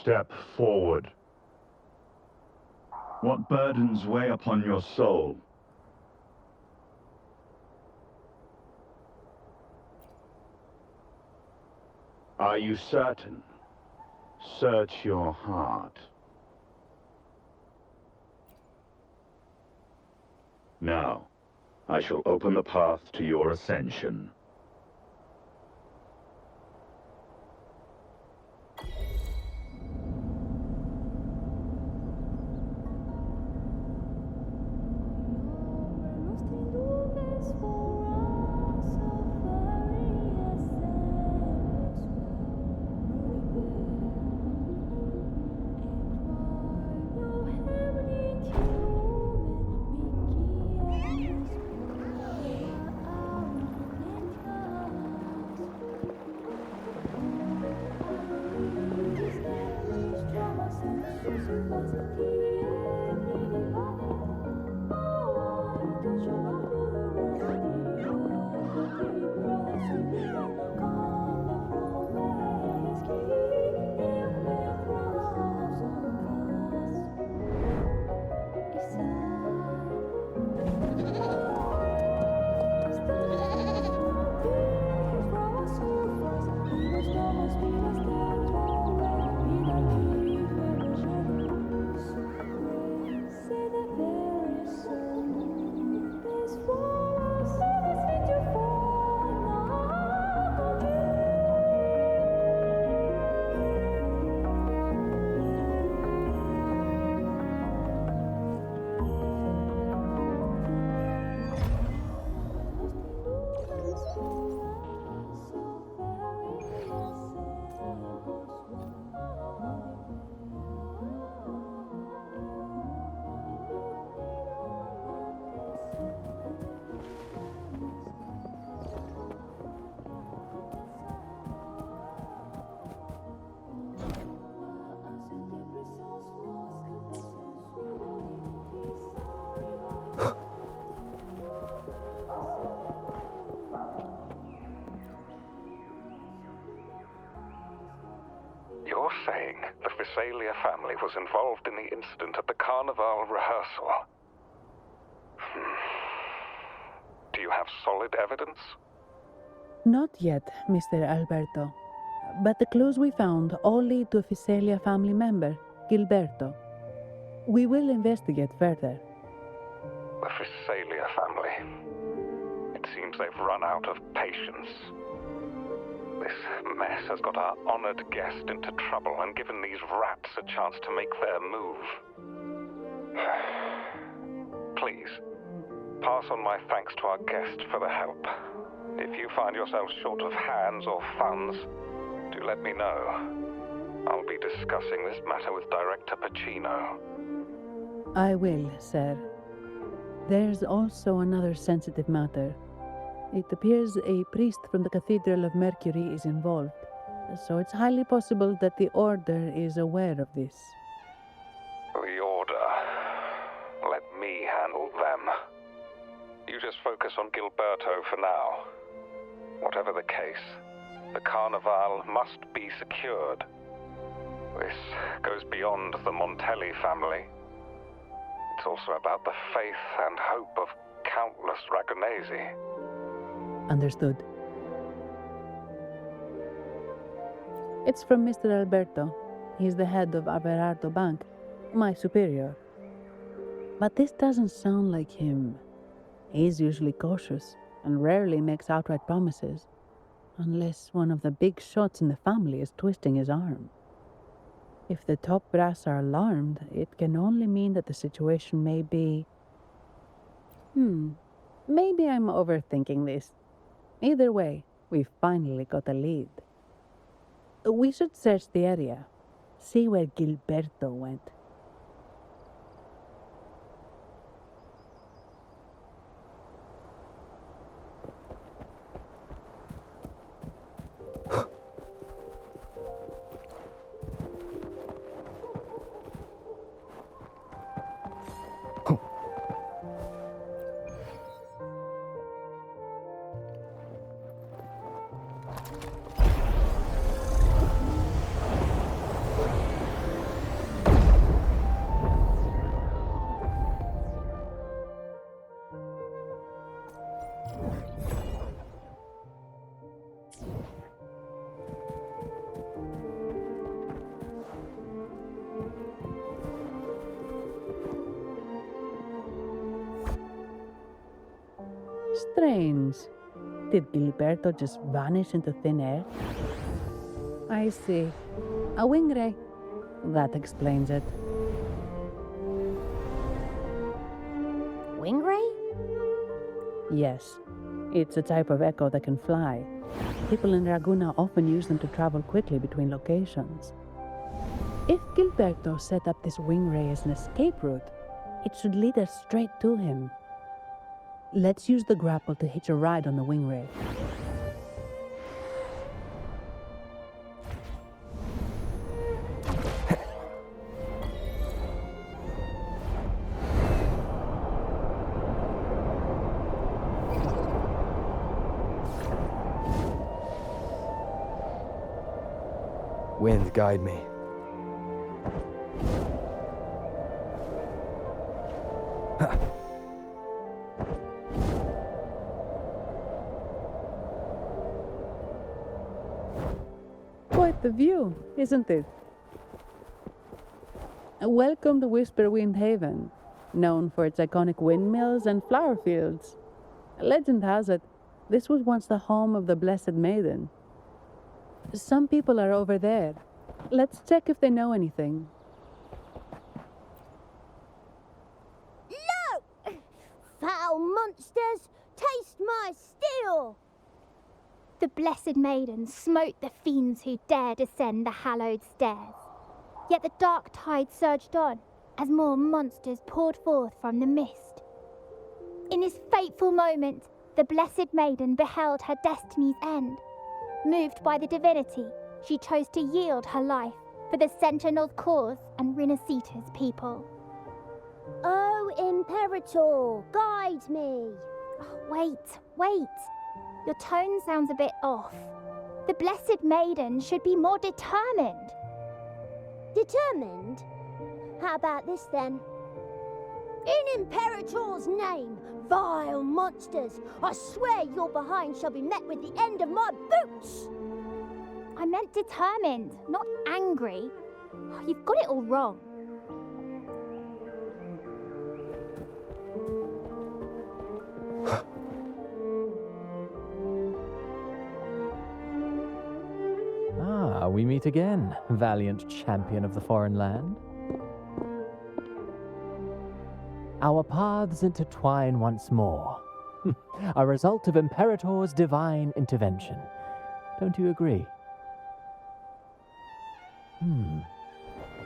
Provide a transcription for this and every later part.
Step forward. What burdens weigh upon your soul? Are you certain? Search your heart. Now, I shall open the path to your ascension. You're saying the Visalia family was involved in the incident at the Carnival rehearsal? Do you have solid evidence? Not yet, Mr. Alberto. But the clues we found all lead to a Visalia family member, Gilberto. We will investigate further. The Visalia family. It seems they've run out of patience. This mess has got our honored guest into trouble and given these rats a chance to make their move. Please, pass on my thanks to our guest for the help. If you find yourself short of hands or funds, do let me know. I'll be discussing this matter with Director Pacino. I will, sir. There's also another sensitive matter. It appears a priest from the Cathedral of Mercury is involved, so it's highly possible that the Order is aware of this. The Order. Let me handle them. You just focus on Gilberto for now. Whatever the case, the Carnival must be secured. This goes beyond the Montelli family. It's also about the faith and hope of countless Ragonesi. Understood. It's from Mr. Alberto. He's the head of Averardo Bank, my superior. But this doesn't sound like him. He's usually cautious and rarely makes outright promises, unless one of the big shots in the family is twisting his arm. If the top brass are alarmed, it can only mean that the situation may be... Maybe I'm overthinking this. Either way, we've finally got a lead. We should search the area, see where Gilberto went. Strange. Did Gilberto just vanish into thin air? I see. A wing ray. That explains it. Wing ray? Yes. It's a type of echo that can fly. People in Raguna often use them to travel quickly between locations. If Gilberto set up this wing ray as an escape route, it should lead us straight to him. Let's use the grapple to hitch a ride on the wing ray. Wind, guide me. Quite the view, isn't it? Welcome to Whisperwind Haven, known for its iconic windmills and flower fields. Legend has it, this was once the home of the Blessed Maiden. Some people are over there. Let's check if they know anything. No! Foul monsters, taste my steel! The Blessed Maiden smote the fiends who dared ascend the hallowed stairs. Yet the dark tide surged on as more monsters poured forth from the mist. In this fateful moment, the Blessed Maiden beheld her destiny's end. Moved by the divinity, she chose to yield her life for the Sentinel's cause and Rinascita's people. Oh, Imperator, guide me! Oh, wait. Your tone sounds a bit off. The Blessed Maiden should be more determined. Determined? How about this then? In Imperator's name, vile monsters, I swear your behind shall be met with the end of my boots! I meant determined, not angry. Oh, you've got it all wrong. We meet again, valiant champion of the foreign land. Our paths intertwine once more, a result of Imperator's divine intervention. Don't you agree?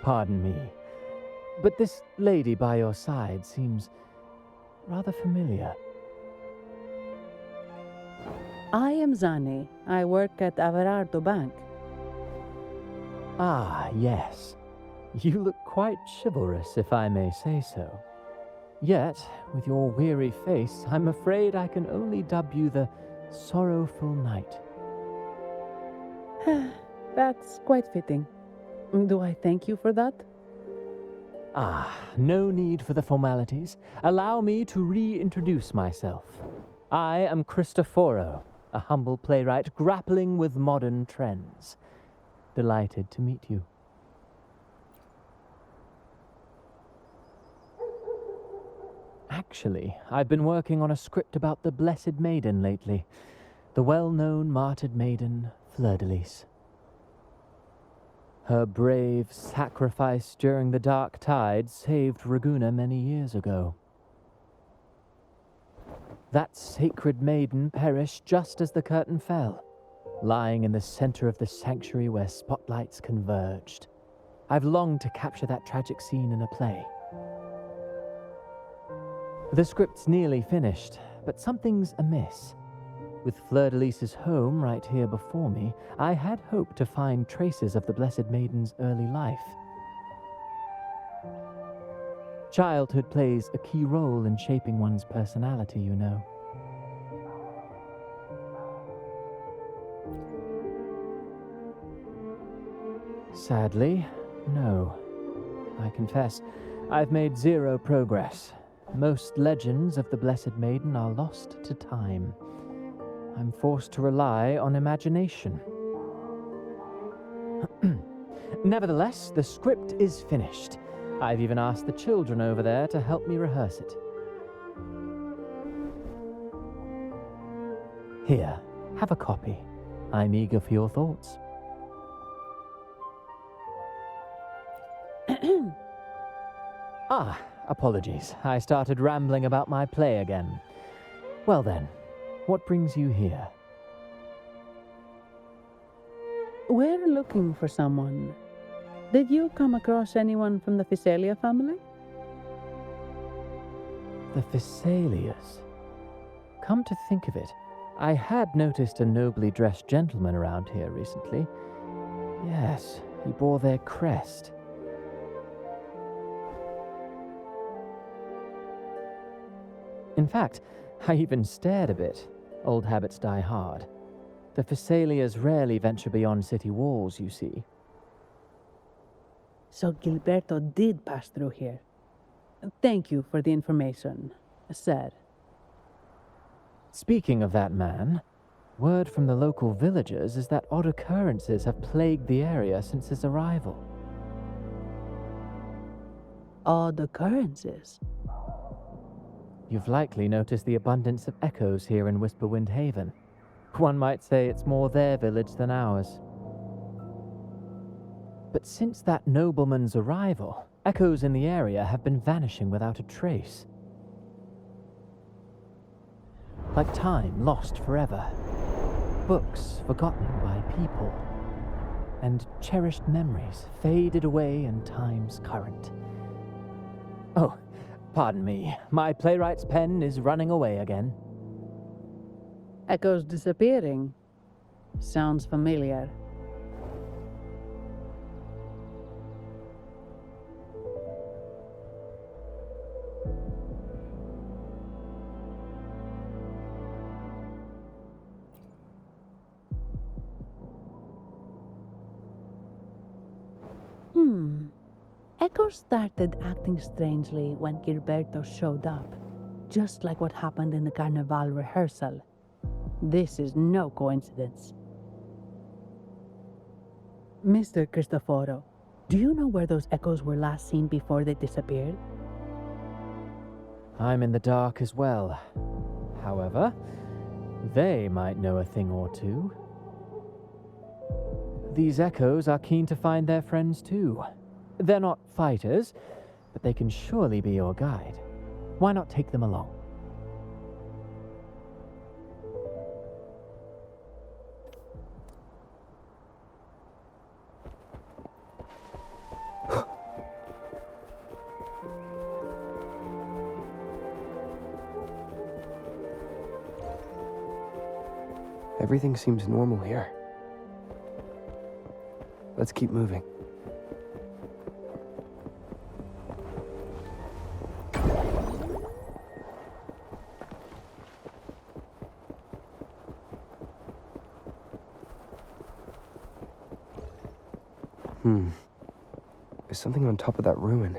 Pardon me, but this lady by your side seems rather familiar. I am Zani. I work at Averardo Bank. Ah, yes. You look quite chivalrous, if I may say so. Yet, with your weary face, I'm afraid I can only dub you the Sorrowful Knight. That's quite fitting. Do I thank you for that? Ah, no need for the formalities. Allow me to reintroduce myself. I am Cristoforo, a humble playwright grappling with modern trends. Delighted to meet you. Actually, I've been working on a script about the Blessed Maiden lately. The well-known martyred maiden, Fleur-de-Lis. Her brave sacrifice during the dark tide saved Raguna many years ago. That sacred maiden perished just as the curtain fell, lying in the center of the sanctuary where spotlights converged. I've longed to capture that tragic scene in a play. The script's nearly finished, but something's amiss. With Fleur-de-Lis's home right here before me, I had hoped to find traces of the Blessed Maiden's early life. Childhood plays a key role in shaping one's personality, you know. Sadly, no. I confess, I've made zero progress. Most legends of the Blessed Maiden are lost to time. I'm forced to rely on imagination. Nevertheless, the script is finished. I've even asked the children over there to help me rehearse it. Here, have a copy. I'm eager for your thoughts. Apologies. I started rambling about my play again. Well then, what brings you here? We're looking for someone. Did you come across anyone from the Physalia family? The Physalias. Come to think of it, I had noticed a nobly dressed gentleman around here recently. Yes, he bore their crest. In fact, I even stared a bit. Old habits die hard. The Physalias rarely venture beyond city walls, you see. So Gilberto did pass through here. Thank you for the information, sir. Speaking of that man, word from the local villagers is that odd occurrences have plagued the area since his arrival. Odd occurrences? You've likely noticed the abundance of echoes here in Whisperwind Haven. One might say it's more their village than ours. But since that nobleman's arrival, echoes in the area have been vanishing without a trace. Like time lost forever. Books forgotten by people. And cherished memories faded away in time's current. Oh, pardon me. My playwright's pen is running away again. Echoes disappearing. Sounds familiar. Echoes started acting strangely when Gilberto showed up, just like what happened in the Carnival rehearsal. This is no coincidence. Mr. Cristoforo, do you know where those echoes were last seen before they disappeared? I'm in the dark as well. However, they might know a thing or two. These echoes are keen to find their friends too. They're not fighters, but they can surely be your guide. Why not take them along? Everything seems normal here. Let's keep moving. There's something on top of that ruin.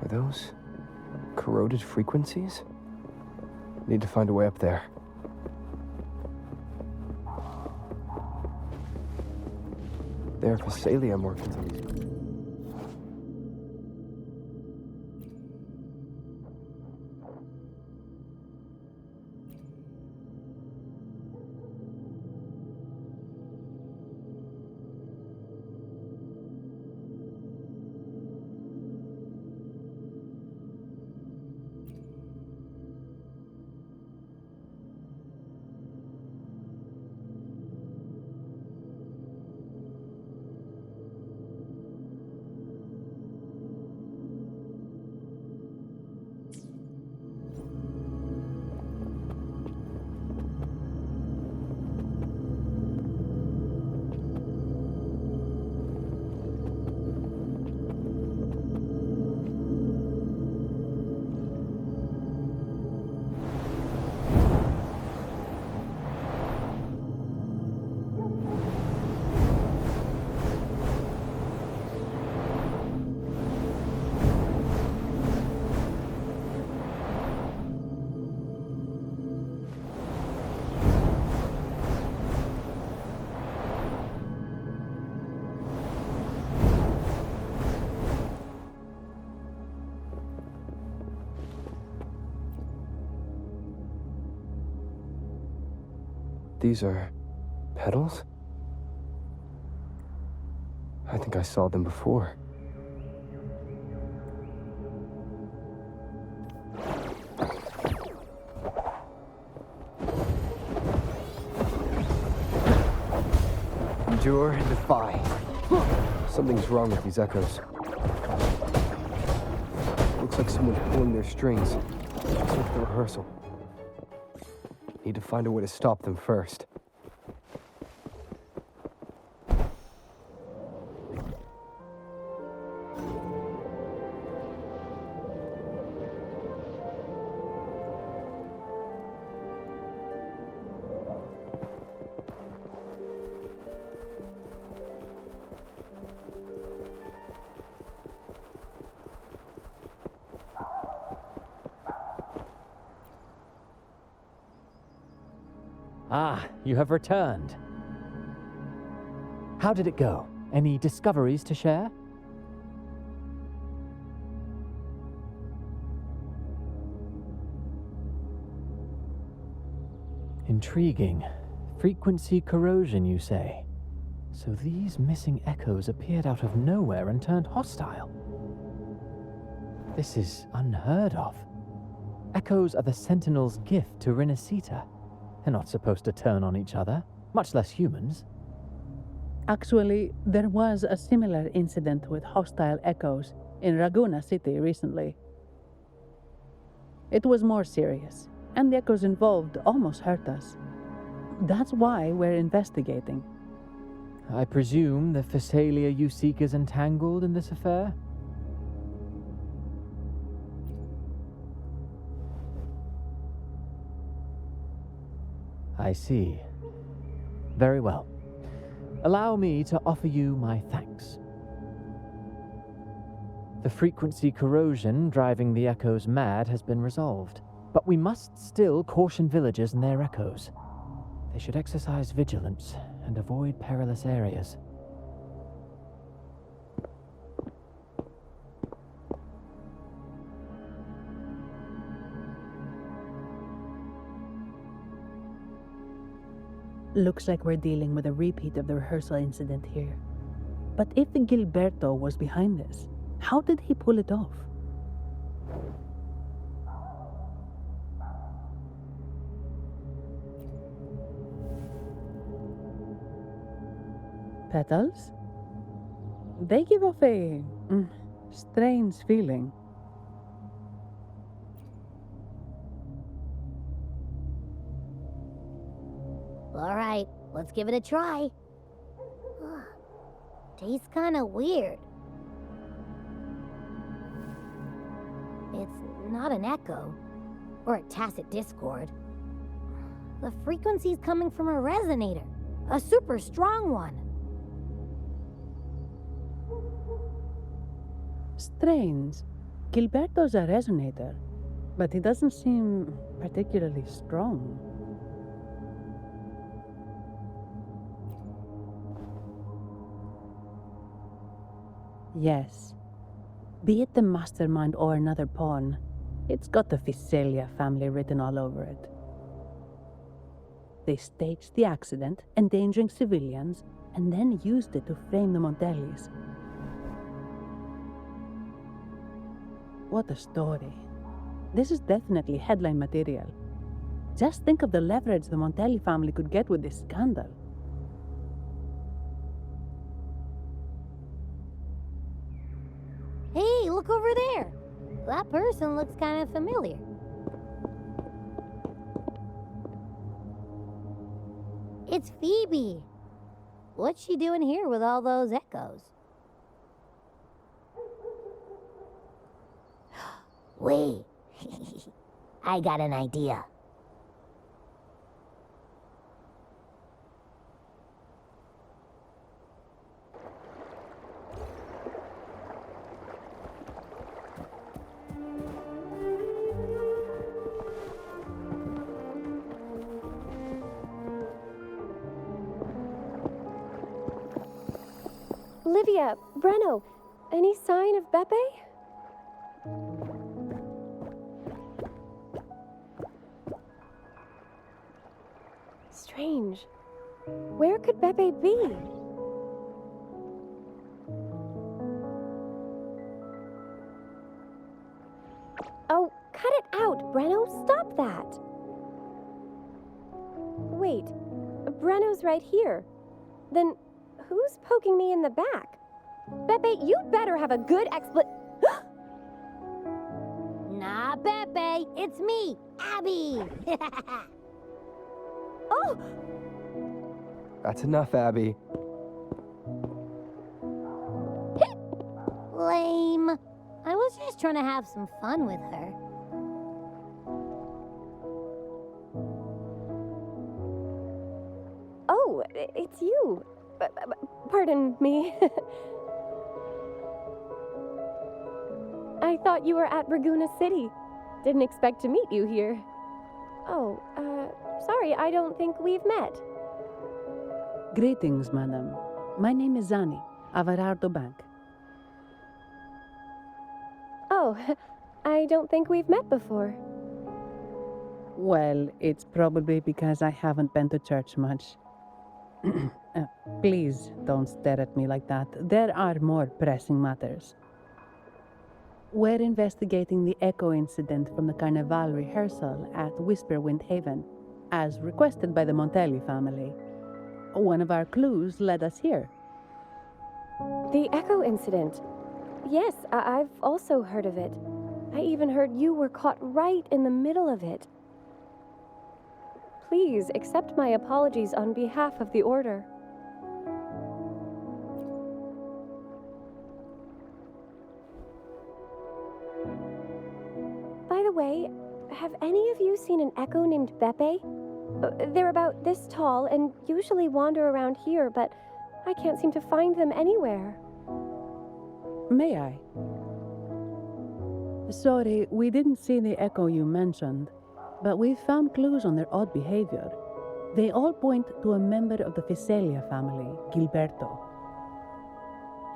Are those corroded frequencies? Need to find a way up there. There are Physalia morphins on these. These are petals? I think I saw them before. Endure and defy. Something's wrong with these echoes. Looks like someone's pulling their strings. Just like the rehearsal. Need to find a way to stop them first. Ah, you have returned. How did it go? Any discoveries to share? Intriguing. Frequency corrosion, you say? So these missing echoes appeared out of nowhere and turned hostile. This is unheard of. Echoes are the Sentinel's gift to Rinascita. They're not supposed to turn on each other, much less humans. Actually, there was a similar incident with hostile echoes in Ragusa City recently. It was more serious, and the echoes involved almost hurt us. That's why we're investigating. I presume the Physalia you seek is entangled in this affair? I see. Very well. Allow me to offer you my thanks. The frequency corrosion driving the echoes mad has been resolved, but we must still caution villagers and their echoes. They should exercise vigilance and avoid perilous areas. Looks like we're dealing with a repeat of the rehearsal incident here. But if Gilberto was behind this, how did he pull it off? Petals? They give off a strange feeling. All right, let's give it a try. Tastes kind of weird. It's not an echo, or a tacit discord. The frequency's coming from a resonator, a super strong one. Strange. Gilberto's a resonator, but he doesn't seem particularly strong. Yes. Be it the mastermind or another pawn, it's got the Physalia family written all over it. They staged the accident, endangering civilians, and then used it to frame the Montellis. What a story. This is definitely headline material. Just think of the leverage the Montelli family could get with this scandal. Hey, look over there. That person looks kind of familiar. It's Phoebe. What's she doing here with all those echoes? Wait. I got an idea. Olivia, Breno, any sign of Beppe? strange. Where could Beppe be? Oh, cut it out, Breno. Stop that. Wait, Breno's right here. Then who's poking me in the back? Beppe, you better have a good Nah, Beppe, it's me, Abby. Oh! That's enough, Abby. Lame. I was just trying to have some fun with her. Oh, it's you. Pardon me. I thought you were at Raguna City. Didn't expect to meet you here. Oh, sorry, I don't think we've met. Greetings, madam. My name is Zani, Averardo Bank. Oh, I don't think we've met before. Well, it's probably because I haven't been to church much. Please don't stare at me like that. There are more pressing matters. We're investigating the echo incident from the Carnival rehearsal at Whisperwind Haven, as requested by the Montelli family. One of our clues led us here. The echo incident. Yes, I've also heard of it. I even heard you were caught right in the middle of it. Please accept my apologies on behalf of the Order. By the way, have any of you seen an echo named Beppe? They're about this tall and usually wander around here, but I can't seem to find them anywhere. May I? Sorry, we didn't see the echo you mentioned, but we've found clues on their odd behavior. They all point to a member of the Fiselia family, Gilberto.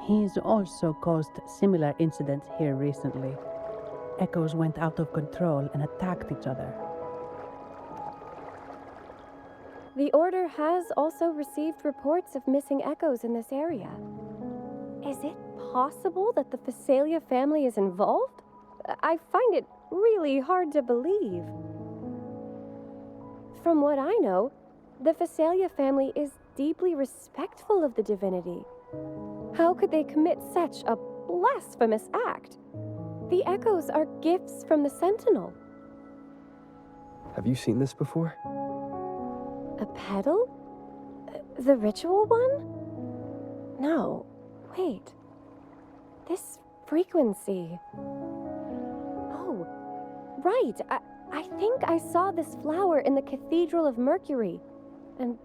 He's also caused similar incidents here recently. Echoes went out of control and attacked each other. The Order has also received reports of missing echoes in this area. Is it possible that the Fiselia family is involved? I find it really hard to believe. From what I know, the Fiselia family is deeply respectful of the divinity. How could they commit such a blasphemous act? The echoes are gifts from the Sentinel. Have you seen this before? A pedal? The ritual one? No, wait. This frequency. Oh, right. I think I saw this flower in the Cathedral of Mercury, and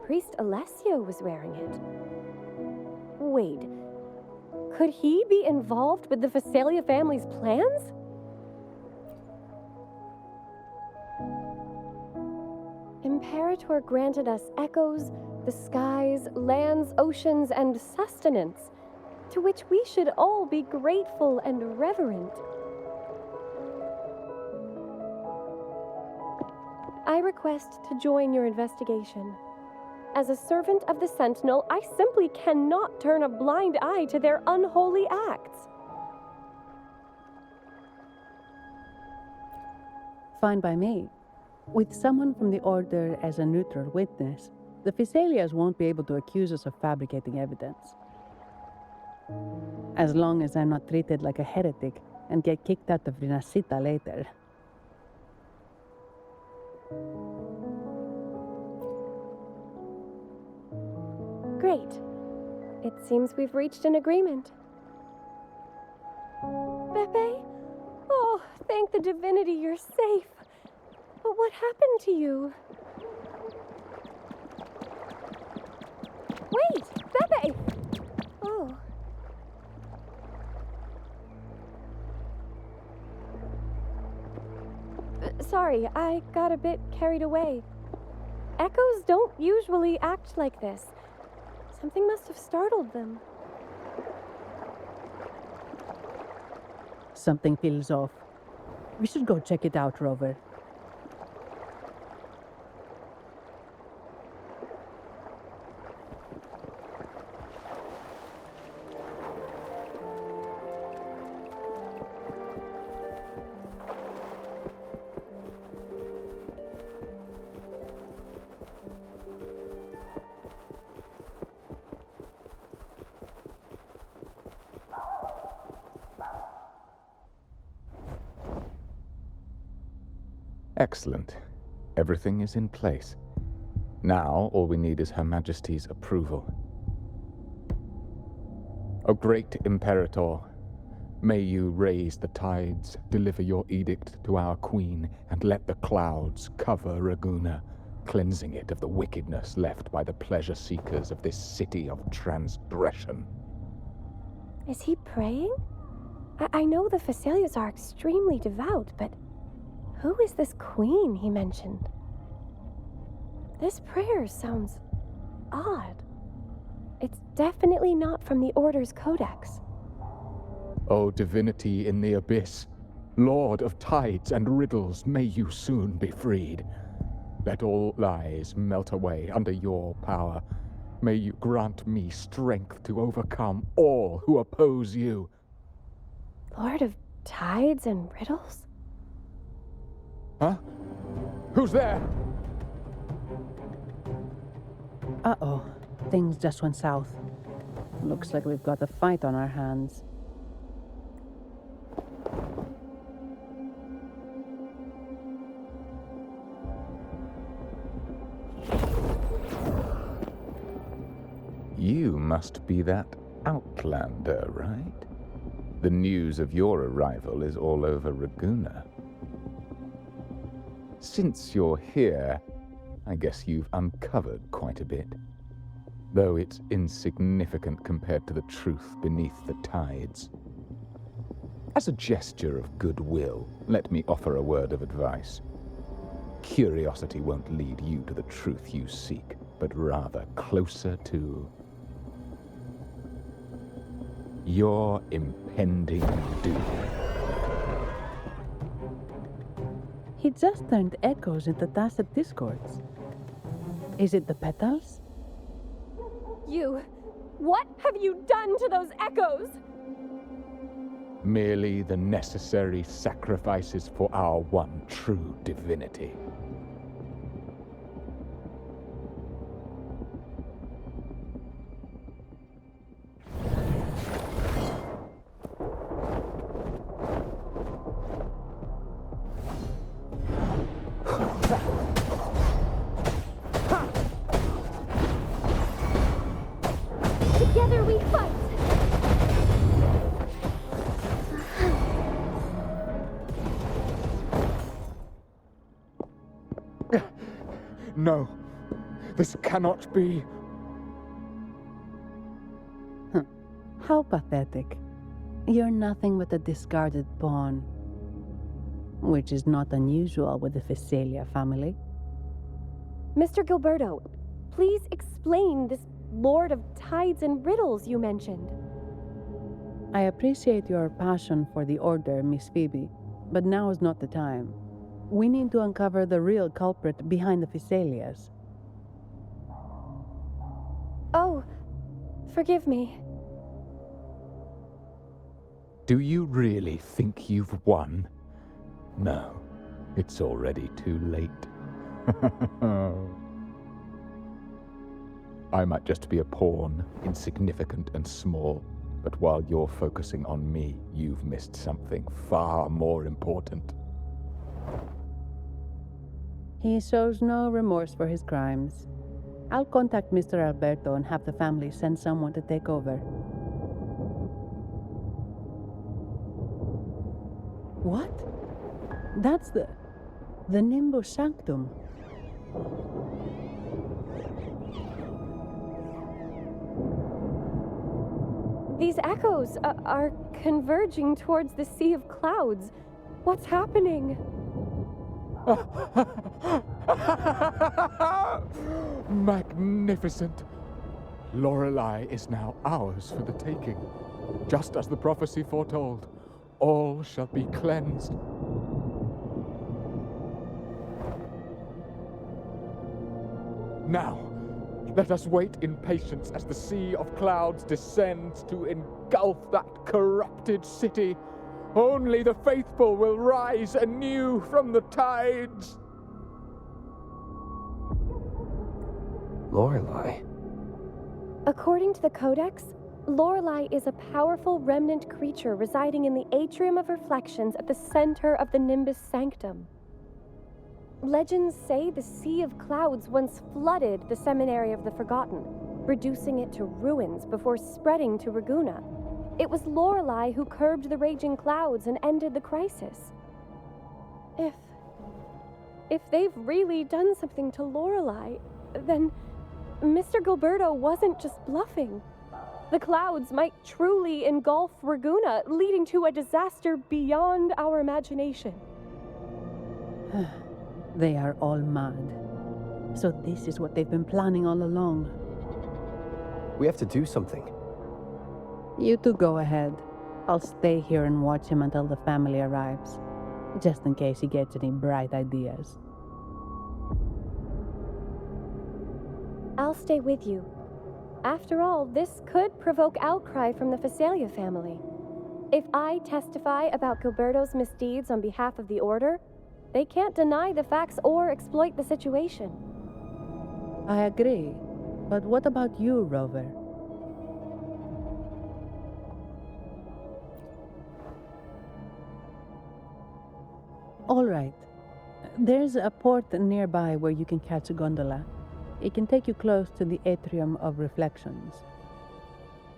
Priest Alessio was wearing it. Wait, could he be involved with the Fiselia family's plans? Imperator granted us echoes, the skies, lands, oceans, and sustenance, to which we should all be grateful and reverent. I request to join your investigation. As a servant of the Sentinel, I simply cannot turn a blind eye to their unholy acts. Fine by me. With someone from the Order as a neutral witness, the Fiselias won't be able to accuse us of fabricating evidence. As long as I'm not treated like a heretic and get kicked out of Rinascita later. Great. It seems we've reached an agreement. Beppe? Oh, thank the divinity you're safe. But what happened to you? Wait! Beppe! Oh. Sorry, I got a bit carried away. Echoes don't usually act like this. Something must have startled them. Something feels off. We should go check it out, Rover. Excellent. Everything is in place. Now, all we need is Her Majesty's approval. O great Imperator, may you raise the tides, deliver your edict to our queen, and let the clouds cover Raguna, cleansing it of the wickedness left by the pleasure-seekers of this city of transgression. Is he praying? I know the Phasalias are extremely devout, but who is this queen he mentioned? This prayer sounds odd. It's definitely not from the Order's codex. O divinity in the abyss, Lord of tides and riddles, may you soon be freed. Let all lies melt away under your power. May you grant me strength to overcome all who oppose you. Lord of tides and riddles? Huh? Who's there? Uh-oh. Things just went south. Looks like we've got a fight on our hands. You must be that outlander, right? The news of your arrival is all over Raguna. Since you're here, I guess you've uncovered quite a bit. Though it's insignificant compared to the truth beneath the tides. As a gesture of goodwill, let me offer a word of advice. Curiosity won't lead you to the truth you seek, but rather closer to your impending doom. He just turned echoes into tacit discords. Is it the petals? What have you done to those echoes? Merely the necessary sacrifices for our one true divinity. Together we fight! No, this cannot be. How pathetic. You're nothing but a discarded pawn. Which is not unusual with the Phasalia family. Mr. Gilberto, please explain this Lord of Tides and Riddles you mentioned. I appreciate your passion for the Order, Miss Phoebe, but now is not the time. We need to uncover the real culprit behind the Phasalias. Oh, forgive me. Do you really think you've won? No, it's already too late. I might just be a pawn, insignificant and small, but while you're focusing on me, you've missed something far more important. He shows no remorse for his crimes. I'll contact Mr. Alberto and have the family send someone to take over. What? That's the Nimbus Sanctum. These echoes are converging towards the Sea of Clouds. What's happening? Magnificent! Lorelei is now ours for the taking. Just as the prophecy foretold, all shall be cleansed. Now, let us wait in patience as the Sea of Clouds descends to engulf that corrupted city. Only the faithful will rise anew from the tides. Lorelei. According to the Codex, Lorelei is a powerful remnant creature residing in the Atrium of Reflections at the center of the Nimbus Sanctum. Legends say the Sea of Clouds once flooded the Seminary of the Forgotten, reducing it to ruins before spreading to Raguna. It was Lorelei who curbed the raging clouds and ended the crisis. If they've really done something to Lorelei, then Mr. Gilberto wasn't just bluffing. The clouds might truly engulf Raguna, leading to a disaster beyond our imagination. They are all mad. So this is what they've been planning all along. We have to do something. You two go ahead. I'll stay here and watch him until the family arrives, just in case he gets any bright ideas. I'll stay with you. After all, this could provoke outcry from the Phasalia family. If I testify about Gilberto's misdeeds on behalf of the Order, they can't deny the facts or exploit the situation. I agree. But what about you, Rover? All right. There's a port nearby where you can catch a gondola. It can take you close to the Atrium of Reflections.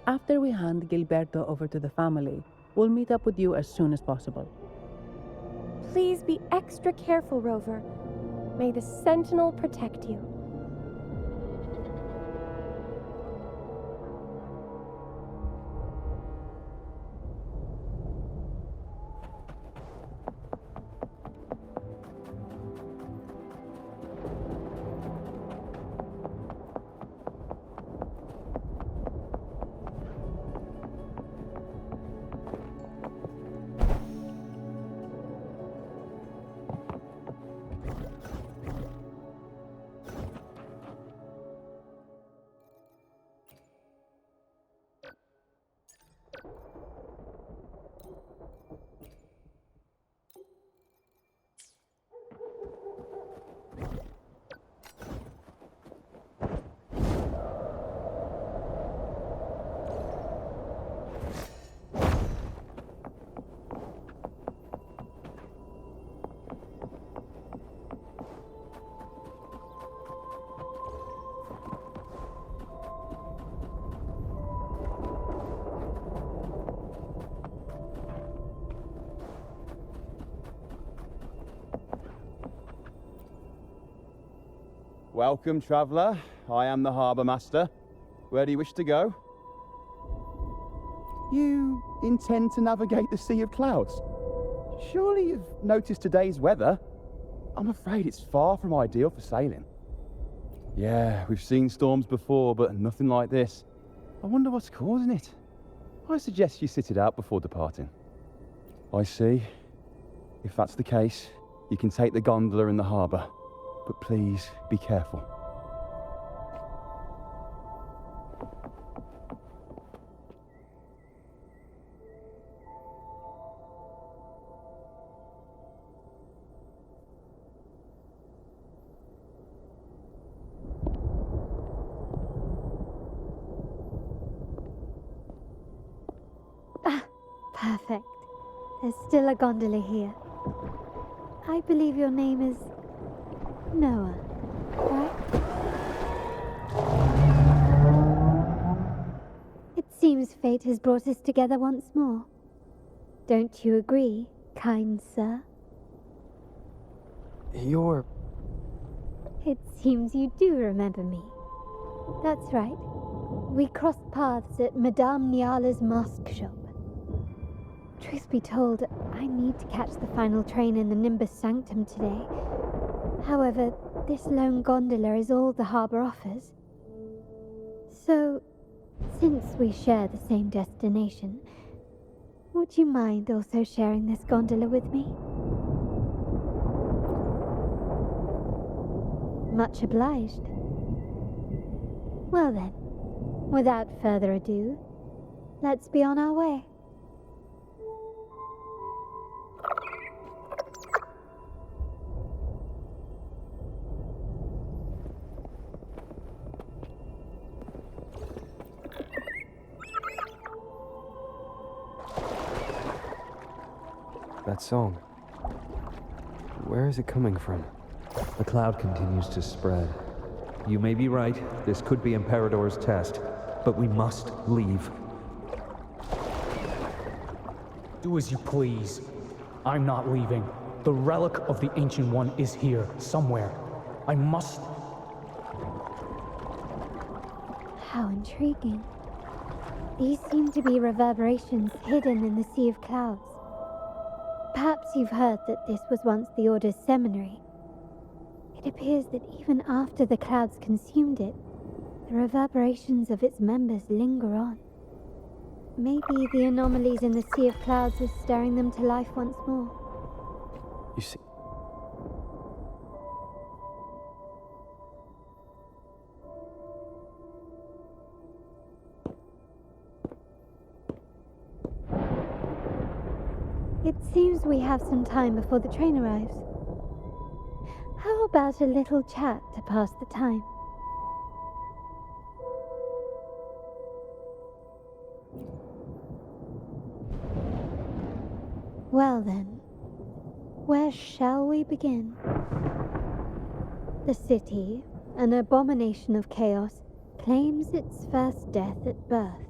After we hand Gilberto over to the family, we'll meet up with you as soon as possible. Please be extra careful, Rover. May the Sentinel protect you. Welcome, traveller. I am the Harbour Master. Where do you wish to go? You intend to navigate the Sea of Clouds? Surely you've noticed today's weather? I'm afraid it's far from ideal for sailing. Yeah, we've seen storms before, but nothing like this. I wonder what's causing it. I suggest you sit it out before departing. I see. If that's the case, you can take the gondola in the harbour. But please, be careful. Ah, perfect. There's still a gondola here. I believe your name is Noah, right? It seems fate has brought us together once more. Don't you agree, kind sir? You're... It seems you do remember me. That's right. We crossed paths at Madame Niala's mask shop. Truth be told, I need to catch the final train in the Nimbus Sanctum today. However, this lone gondola is all the harbour offers. So, since we share the same destination, would you mind also sharing this gondola with me? Much obliged. Well then, without further ado, let's be on our way. That song. Where is it coming from? The cloud continues to spread. You may be right, this could be Imperador's test, but we must leave. Do as you please. I'm not leaving. The relic of the Ancient One is here, somewhere. I must... How intriguing. These seem to be reverberations hidden in the sea of clouds. Perhaps you've heard that this was once the Order's seminary. It appears that even after the clouds consumed it, the reverberations of its members linger on. Maybe the anomalies in the sea of clouds are stirring them to life once more. You see... It seems we have some time before the train arrives. How about a little chat to pass the time? Well then, where shall we begin? The city, an abomination of chaos, claims its first death at birth.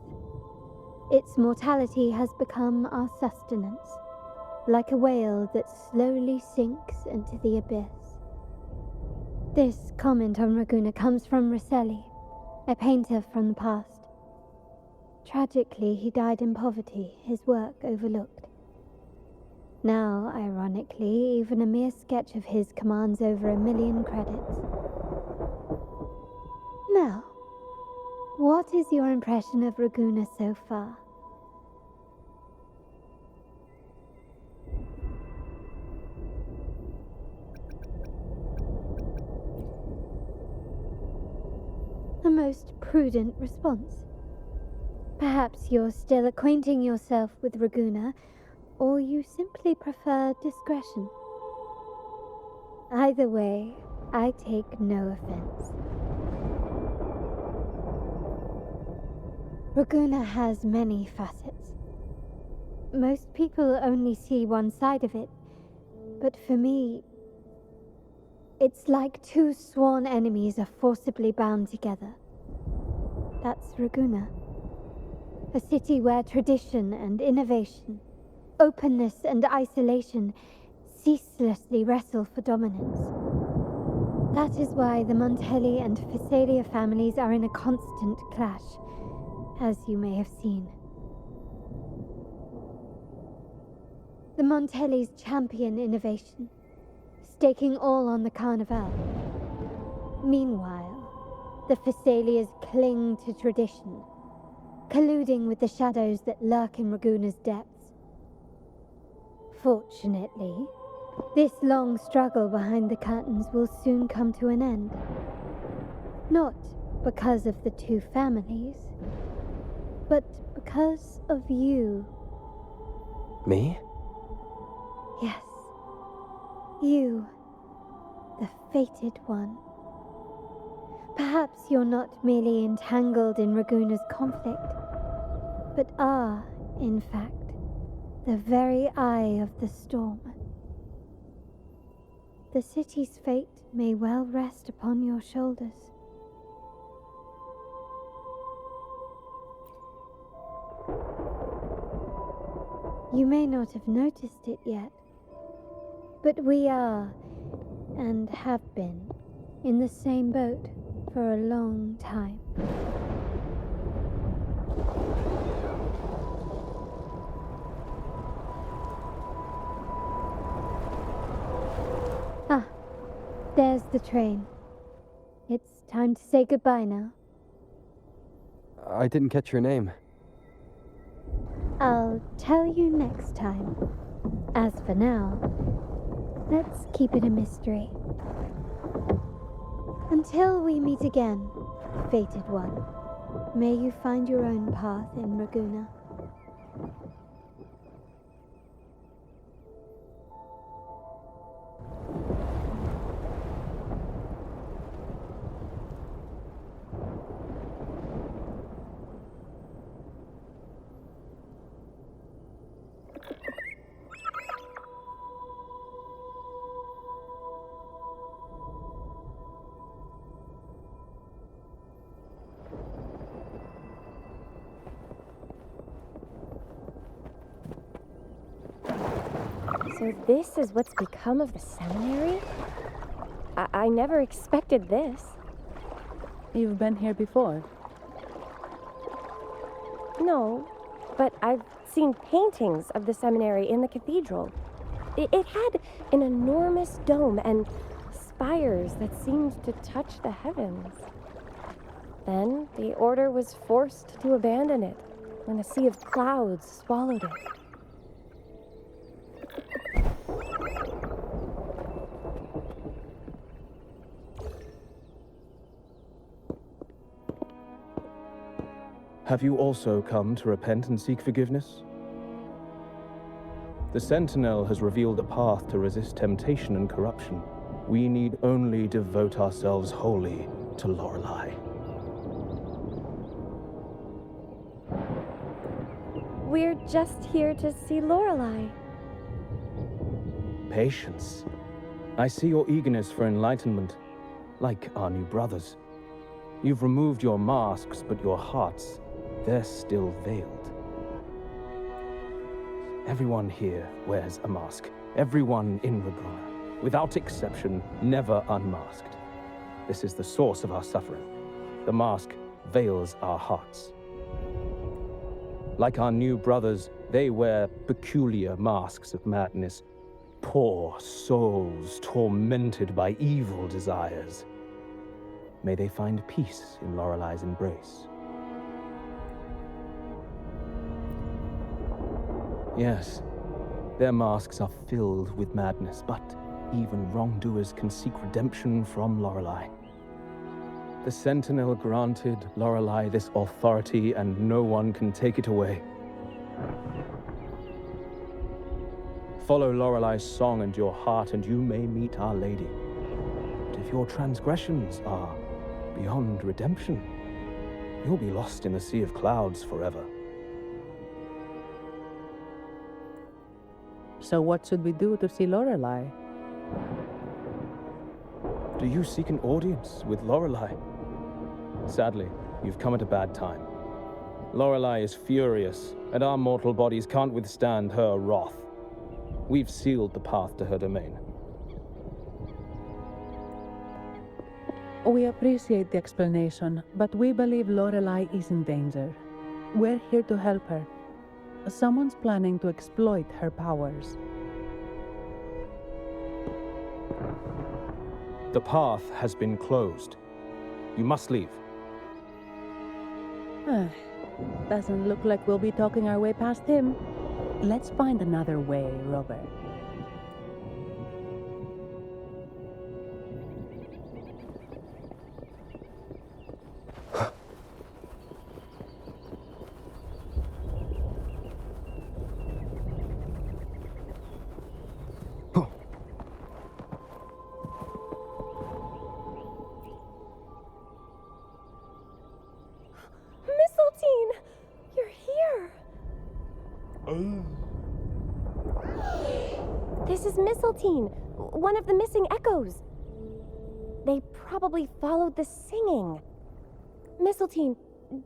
Its mortality has become our sustenance, like a whale that slowly sinks into the abyss. This comment on Raguna comes from Rosselli, a painter from the past. Tragically, he died in poverty, his work overlooked. Now, ironically, even a mere sketch of his commands over 1 million credits. Now, what is your impression of Raguna so far? A most prudent response. Perhaps you're still acquainting yourself with Raguna, or you simply prefer discretion. Either way, I take no offense. Raguna has many facets. Most people only see one side of it, but for me, it's like two sworn enemies are forcibly bound together. That's Raguna. A city where tradition and innovation, openness and isolation ceaselessly wrestle for dominance. That is why the Montelli and Phasalia families are in a constant clash, as you may have seen. The Montellis champion innovation, staking all on the Carnival. Meanwhile, the Phasalias cling to tradition, colluding with the shadows that lurk in Raguna's depths. Fortunately, this long struggle behind the curtains will soon come to an end. Not because of the two families, but because of you. Me? Yes. You, the fated one. Perhaps you're not merely entangled in Raguna's conflict, but are, in fact, the very eye of the storm. The city's fate may well rest upon your shoulders. You may not have noticed it yet, but we are, and have been, in the same boat for a long time. Ah, there's the train. It's time to say goodbye now. I didn't catch your name. I'll tell you next time. As for now, let's keep it a mystery. Until we meet again, fated one, may you find your own path in Raguna. So this is what's become of the seminary? I never expected this. You've been here before? No, but I've seen paintings of the seminary in the cathedral. It had an enormous dome and spires that seemed to touch the heavens. Then the order was forced to abandon it when a sea of clouds swallowed it. Have you also come to repent and seek forgiveness? The Sentinel has revealed a path to resist temptation and corruption. We need only devote ourselves wholly to Lorelei. We're just here to see Lorelei. Patience. I see your eagerness for enlightenment, like our new brothers. You've removed your masks, but your hearts, they're still veiled. Everyone here wears a mask. Everyone in Rabruna, without exception, never unmasked. This is the source of our suffering. The mask veils our hearts. Like our new brothers, they wear peculiar masks of madness. Poor souls tormented by evil desires. May they find peace in Lorelei's embrace. Yes, their masks are filled with madness, but even wrongdoers can seek redemption from Lorelei. The Sentinel granted Lorelei this authority, and no one can take it away. Follow Lorelei's song and your heart, and you may meet Our Lady. But if your transgressions are beyond redemption, you'll be lost in the sea of clouds forever. So what should we do to see Lorelei? Do you seek an audience with Lorelei? Sadly, you've come at a bad time. Lorelei is furious, and our mortal bodies can't withstand her wrath. We've sealed the path to her domain. We appreciate the explanation, but we believe Lorelei is in danger. We're here to help her. Someone's planning to exploit her powers. The path has been closed. You must leave. Doesn't look like we'll be talking our way past him. Let's find another way, Robert. This is Mistletoe, one of the missing echoes. They probably followed the singing. Mistletoe,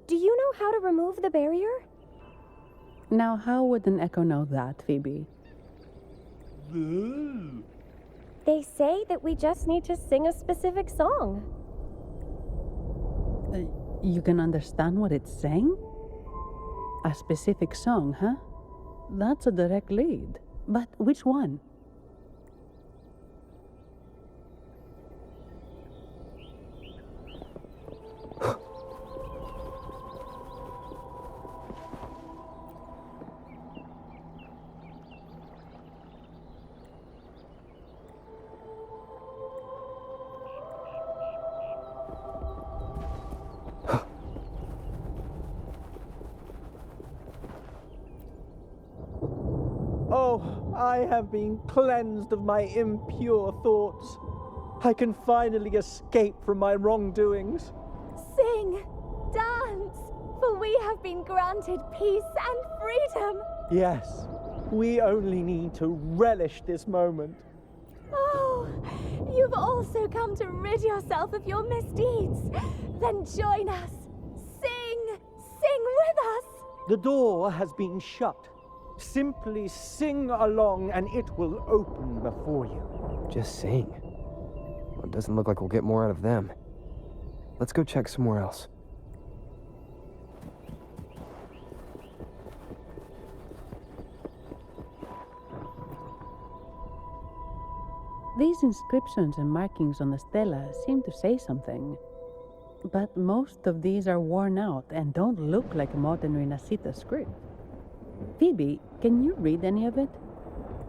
do you know how to remove the barrier? Now, how would an echo know that, Phoebe? They say that we just need to sing a specific song. You can understand what it's saying? A specific song, huh? That's a direct lead. But which one? Oh, I have been cleansed of my impure thoughts. I can finally escape from my wrongdoings. Sing, dance, for we have been granted peace and freedom. Yes, we only need to relish this moment. Oh, you've also come to rid yourself of your misdeeds. Then join us. Sing with us. The door has been shut. Simply sing along and it will open before you. Just sing. Well, it doesn't look like we'll get more out of them. Let's go check somewhere else. These inscriptions and markings on the stela seem to say something. But most of these are worn out and don't look like a modern Rinascita script. Phoebe, can you read any of it?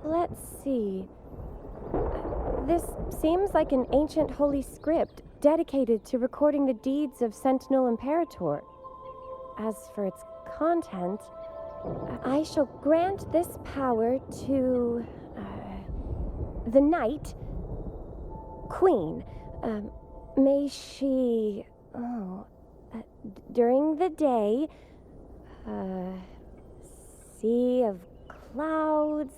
Let's see. This seems like an ancient holy script dedicated to recording the deeds of Sentinel Imperator. As for its content, I shall grant this power to the Knight Queen. May she, during the day, sea of clouds.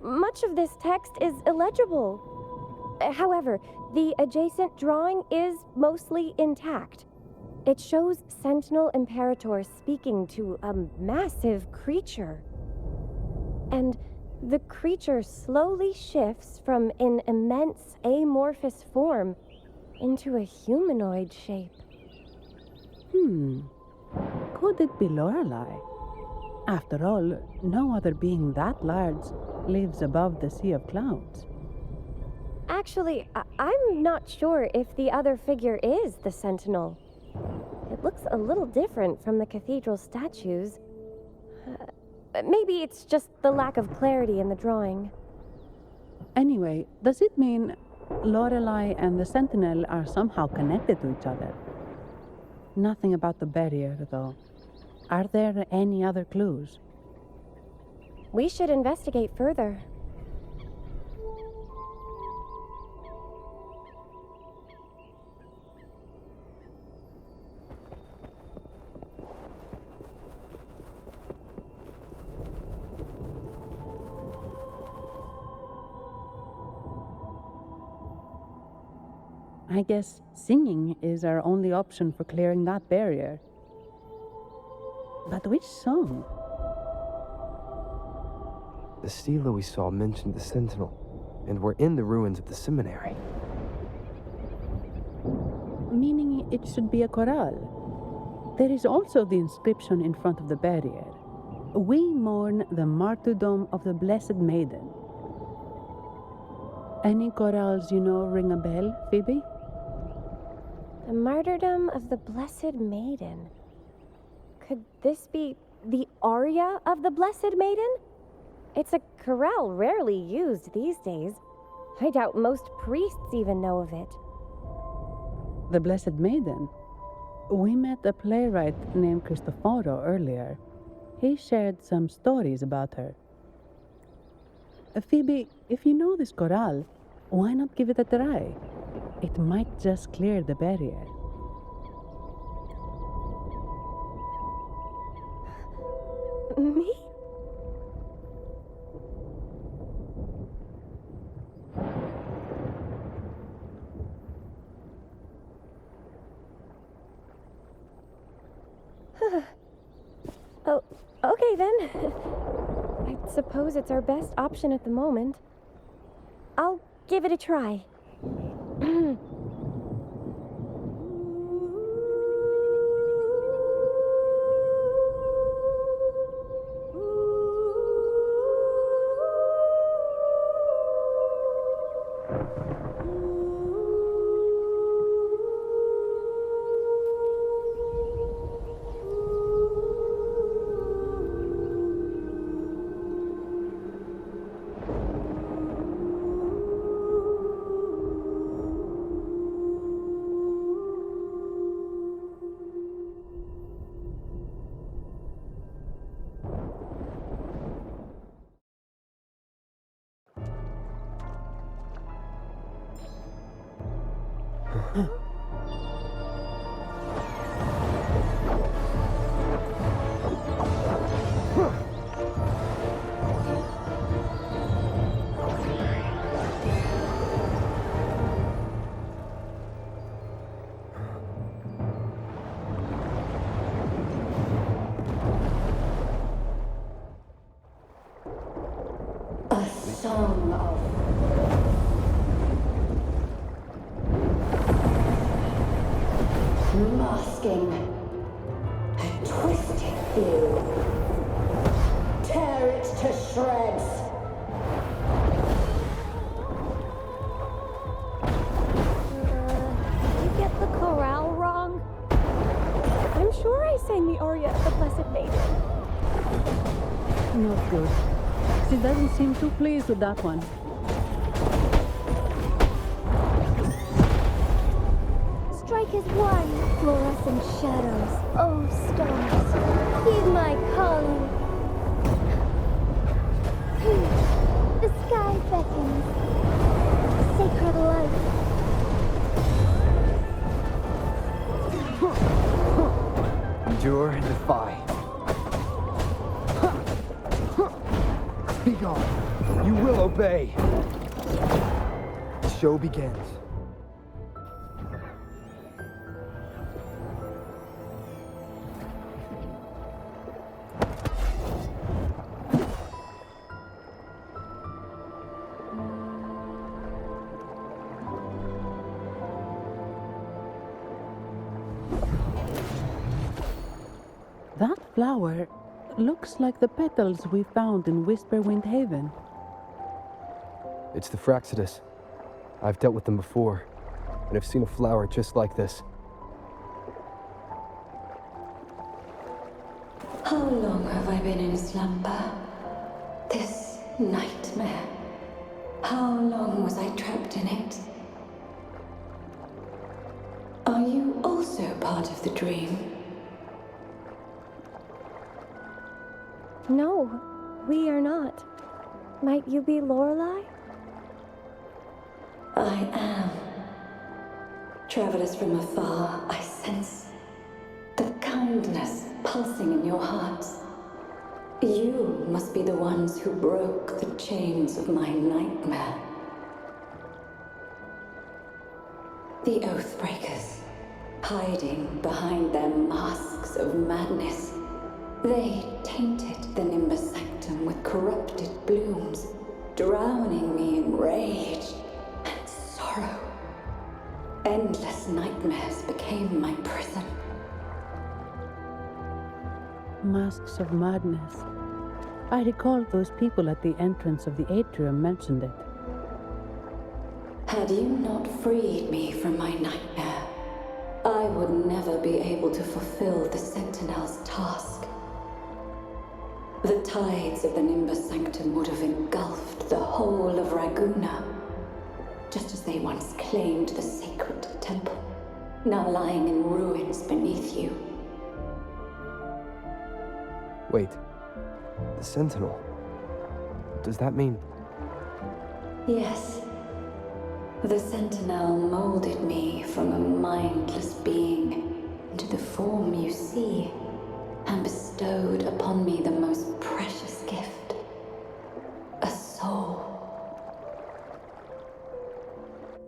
Much of this text is illegible. However, the adjacent drawing is mostly intact. It shows Sentinel Imperator speaking to a massive creature. And the creature slowly shifts from an immense amorphous form into a humanoid shape. Could it be Lorelei? After all, no other being that large lives above the sea of clouds. Actually, I'm not sure if the other figure is the Sentinel. It looks a little different from the cathedral statues. Maybe it's just the lack of clarity in the drawing. Anyway, does it mean Lorelei and the Sentinel are somehow connected to each other? Nothing about the barrier, though. Are there any other clues? We should investigate further. I guess singing is our only option for clearing that barrier. But which song? The stela we saw mentioned the Sentinel, and we're in the ruins of the seminary. Meaning it should be a chorale. There is also the inscription in front of the barrier. We mourn the martyrdom of the Blessed Maiden. Any chorales you know ring a bell, Phoebe? The martyrdom of the Blessed Maiden. Could this be the aria of the Blessed Maiden? It's a chorale rarely used these days. I doubt most priests even know of it. The Blessed Maiden? We met a playwright named Cristoforo earlier. He shared some stories about her. Phoebe, if you know this chorale, why not give it a try? It might just clear the barrier. Me? Oh, okay then. I suppose it's our best option at the moment. I'll give it a try. song of masking a twisted view. Tear it to shreds. You get the chorale wrong? I'm sure I sang the aria of the Blessed Maiden. Not good. She doesn't seem too pleased with that one. Strike as one, fluorescent shadows. Oh, stars, heed my calling. The sky beckons. Sacred light. Endure and defy. Be gone. You will obey. The show begins. That flower looks like the petals we found in Whisperwind Haven. It's the Fraxidus. I've dealt with them before, and I've seen a flower just like this. How long have I been in slumber? This nightmare. How long was I trapped in it? Are you also part of the dream? No, we are not. Might you be Lorelei? I am. Travelers from afar, I sense the kindness pulsing in your hearts. You must be the ones who broke the chains of my nightmare. The Oathbreakers, hiding behind their masks of madness. They tainted the Nimbus Sanctum with corrupted blooms, drowning me in rage and sorrow. Endless nightmares became my prison. Masks of madness. I recall those people at the entrance of the atrium mentioned it. Had you not freed me from my nightmare, I would never be able to fulfill the Sentinel's task. The tides of the Nimbus Sanctum would have engulfed the whole of Raguna, just as they once claimed the sacred temple, now lying in ruins beneath you. Wait. The Sentinel. Does that mean... Yes. The Sentinel molded me from a mindless being into the form you see, and bestowed upon me the most precious gift, a soul.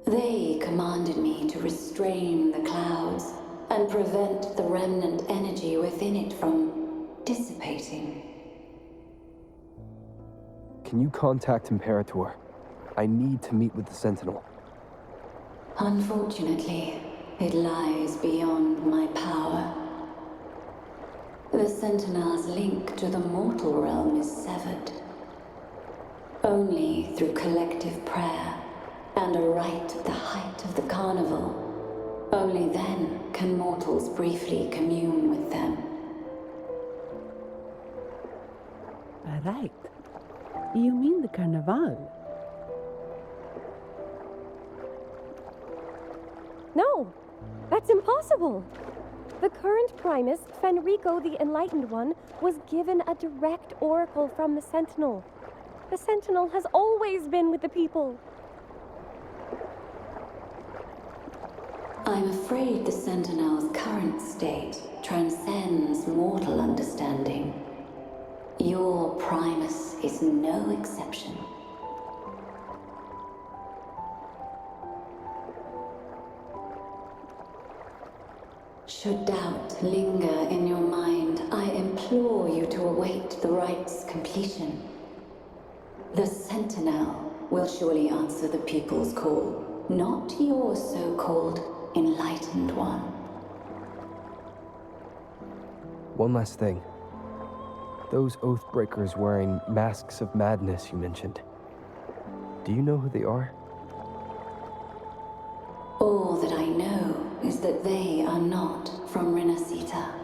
They commanded me to restrain the clouds and prevent the remnant energy within it from dissipating. Can you contact Imperator? I need to meet with the Sentinel. Unfortunately, it lies beyond my power. The Sentinel's link to the mortal realm is severed. Only through collective prayer and a rite at the height of the carnival, only then can mortals briefly commune with them. Right. You mean the Carnival? No, that's impossible. The current Primus, Fenrico the Enlightened One, was given a direct oracle from the Sentinel. The Sentinel has always been with the people. I'm afraid the Sentinel's current state transcends mortal understanding. Your Primus is no exception. Should doubt linger in your mind, I implore you to await the rite's completion. The Sentinel will surely answer the people's call, not your so-called enlightened one. One last thing. Those Oathbreakers wearing masks of madness you mentioned. Do you know who they are? All that I know is that they are not from Rinascita.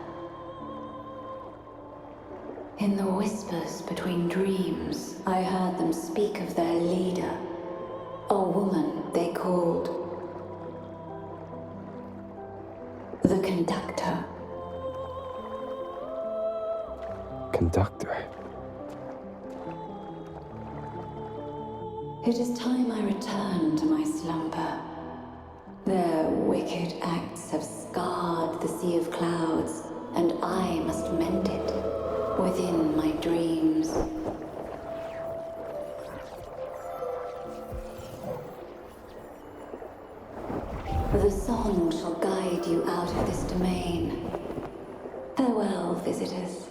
In the whispers between dreams, I heard them speak of their leader, a woman they called the Conductor. Conductor? It is time I return to my slumber. Their wicked acts have scarred the sea of clouds, and I must mend it within my dreams. The song shall guide you out of this domain. Farewell, visitors.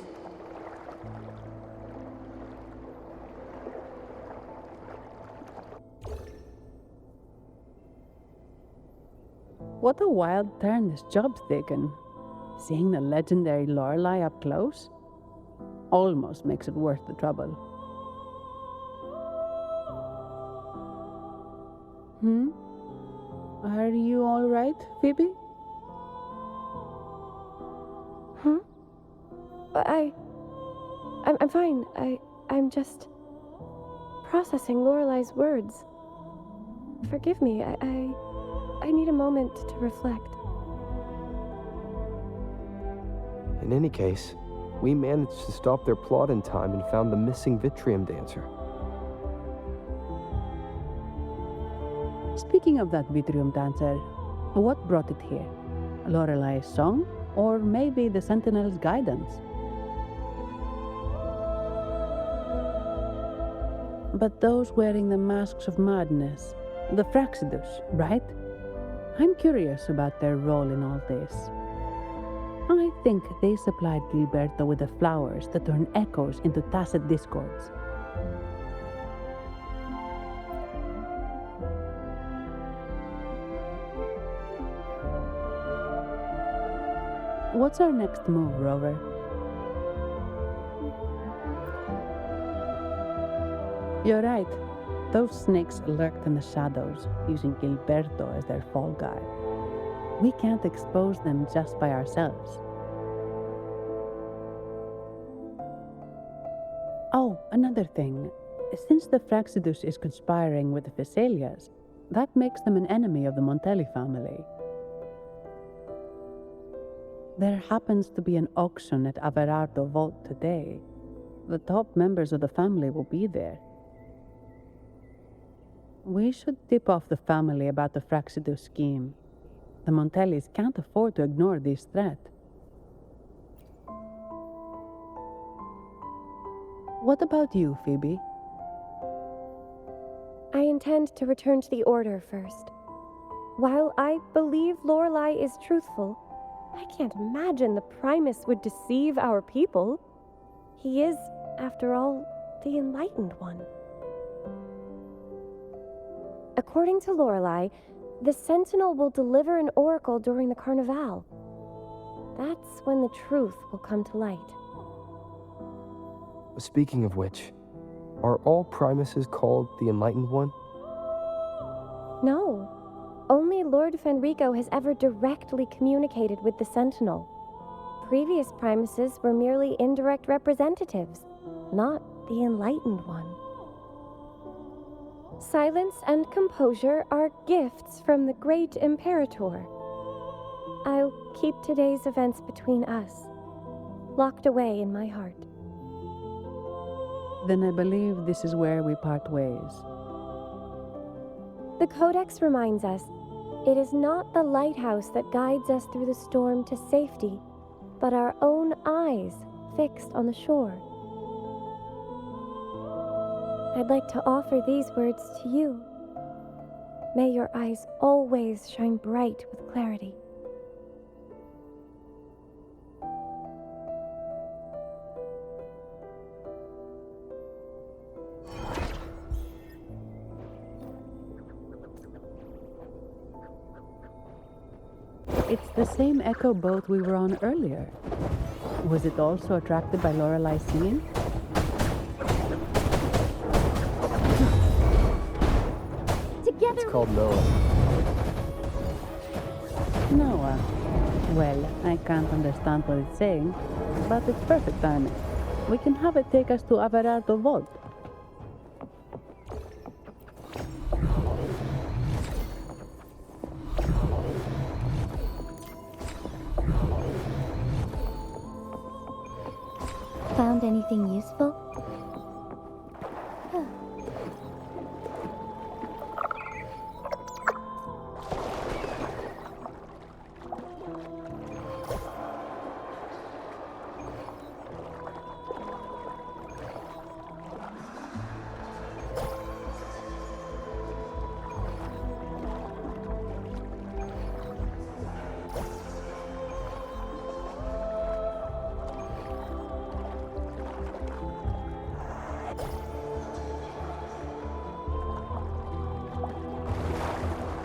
What a wild turn this job's taken. Seeing the legendary Lorelei up close almost makes it worth the trouble. Are you all right, Phoebe? I'm fine. I'm just processing Lorelei's words. Forgive me. I need a moment to reflect. In any case, we managed to stop their plot in time and found the missing Vitrium dancer. Speaking of that Vitrium dancer, what brought it here? Lorelei's song? Or maybe the Sentinel's guidance? But those wearing the masks of madness, the Fraxidus, right? I'm curious about their role in all this. I think they supplied Gilberto with the flowers that turn echoes into tacit discords. What's our next move, Rover? You're right. Those snakes lurked in the shadows, using Gilberto as their fall guy. We can't expose them just by ourselves. Oh, another thing. Since the Fraxidus is conspiring with the Phassalias, that makes them an enemy of the Montelli family. There happens to be an auction at Averardo Vault today. The top members of the family will be there. We should tip off the family about the Fraxidus scheme. The Montellis can't afford to ignore this threat. What about you, Phoebe? I intend to return to the Order first. While I believe Lorelei is truthful, I can't imagine the Primus would deceive our people. He is, after all, the Enlightened One. According to Lorelei, the Sentinel will deliver an oracle during the Carnival. That's when the truth will come to light. Speaking of which, are all Primuses called the Enlightened One? No. Only Lord Fenrico has ever directly communicated with the Sentinel. Previous Primuses were merely indirect representatives, not the Enlightened One. Silence and composure are gifts from the great Imperator. I'll keep today's events between us, locked away in my heart. Then I believe this is where we part ways. The Codex reminds us, it is not the lighthouse that guides us through the storm to safety, but our own eyes fixed on the shore. I'd like to offer these words to you. May your eyes always shine bright with clarity. It's the same echo boat we were on earlier. Was it also attracted by Lorelai's singing? Together. It's called Noah. Noah. Well, I can't understand what it's saying, but it's perfect timing. We can have it take us to Averardo Vault. Found anything useful?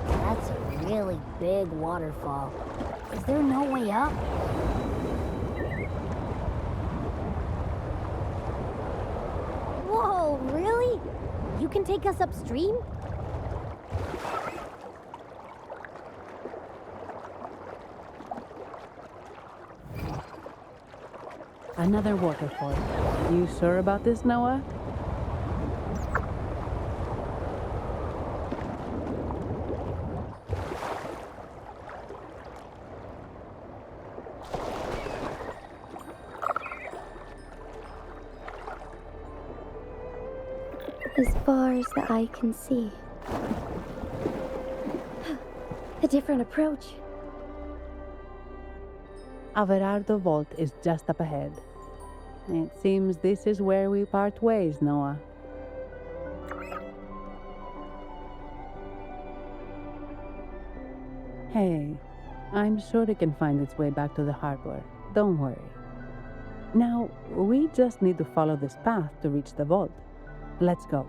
That's a really big waterfall. Is there no way up? Whoa, really? You can take us upstream? Another waterfall. You sure about this, Noah? As far as the eye can see. A different approach. Averardo Vault is just up ahead. It seems this is where we part ways, Noah. Hey, I'm sure it can find its way back to the harbor. Don't worry. Now, we just need to follow this path to reach the vault. Let's go.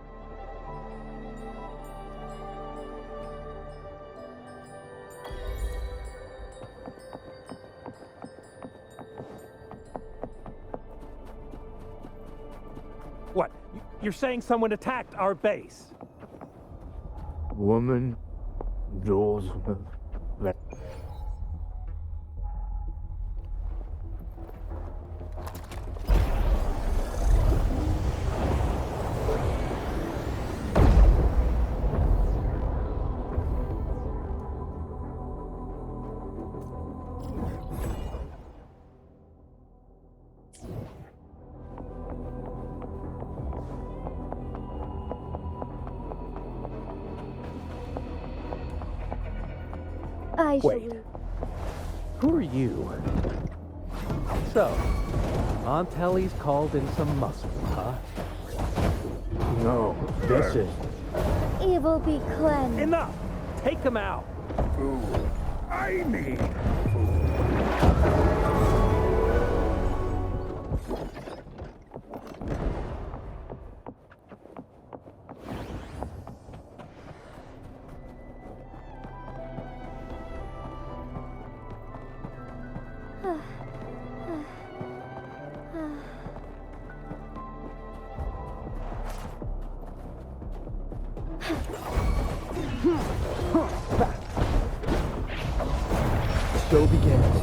What? You're saying someone attacked our base? Woman, doors. Wait. Who are you? So, Montelli's called in some muscle, huh? No, this is... Evil be cleansed. Enough! Take him out! Food. I need Show begins.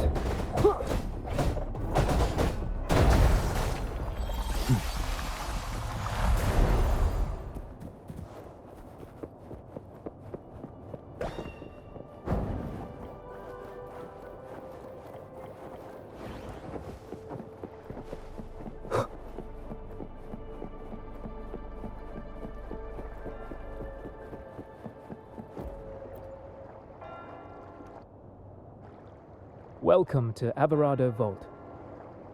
Welcome to Averardo Vault.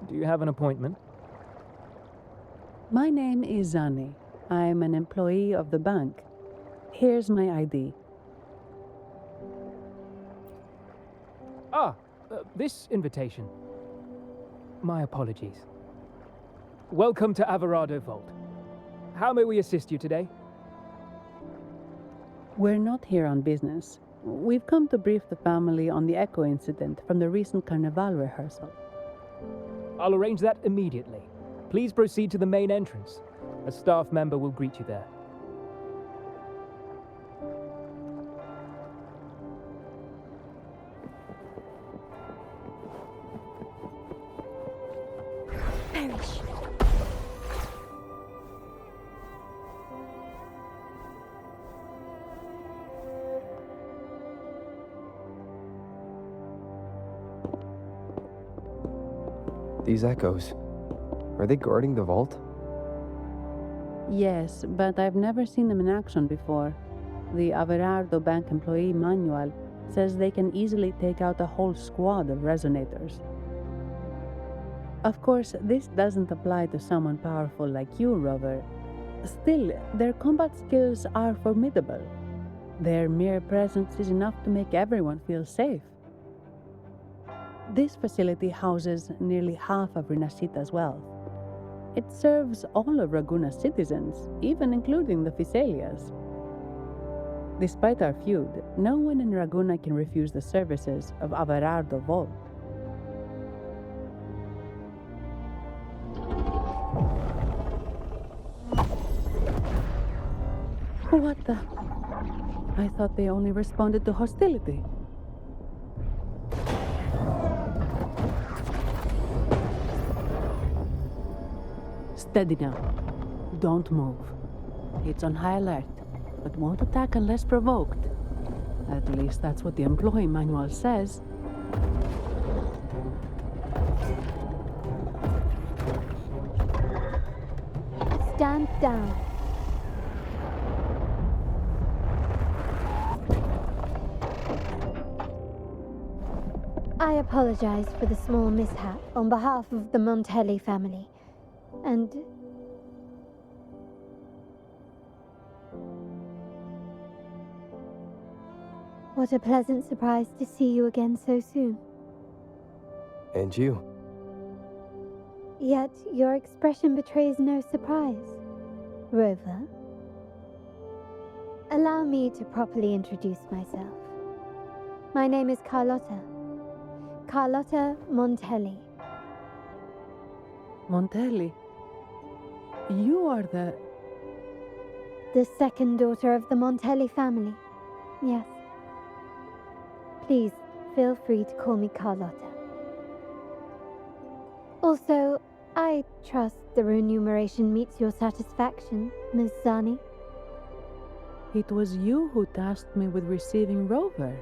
Do you have an appointment? My name is Zani. I'm an employee of the bank. Here's my ID. This invitation. My apologies. Welcome to Averardo Vault. How may we assist you today? We're not here on business. We've come to brief the family on the Echo incident from the recent Carnival rehearsal. I'll arrange that immediately. Please proceed to the main entrance. A staff member will greet you there. Perish. These echoes, are they guarding the vault? Yes, but I've never seen them in action before. The Averardo Bank employee manual says they can easily take out a whole squad of resonators. Of course, this doesn't apply to someone powerful like you, Rover. Still, their combat skills are formidable. Their mere presence is enough to make everyone feel safe. This facility houses nearly half of Rinascita's wealth. It serves all of Raguna's citizens, even including the Physaelias. Despite our feud, no one in Raguna can refuse the services of Averardo Vault. What the? I thought they only responded to hostility. Steady now. Don't move. It's on high alert, but won't attack unless provoked. At least that's what the employee manual says. Stand down. I apologize for the small mishap on behalf of the Montelli family. And what a pleasant surprise to see you again so soon. And you. Yet your expression betrays no surprise, Rover. Allow me to properly introduce myself. My name is Carlotta. Carlotta Montelli. Montelli? You are the second daughter of the Montelli family. Yes. Please, feel free to call me Carlotta. Also, I trust the remuneration meets your satisfaction, Ms. Zani. It was you who tasked me with receiving Rover.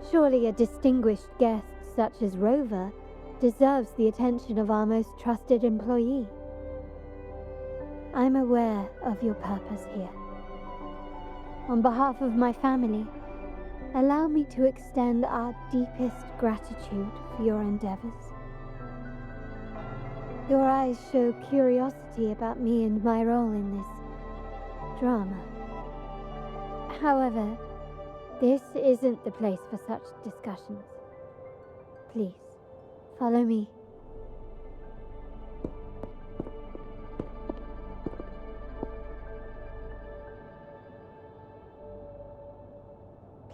Surely a distinguished guest such as Rover deserves the attention of our most trusted employee. I'm aware of your purpose here. On behalf of my family, allow me to extend our deepest gratitude for your endeavors. Your eyes show curiosity about me and my role in this drama. However, this isn't the place for such discussions. Please, follow me.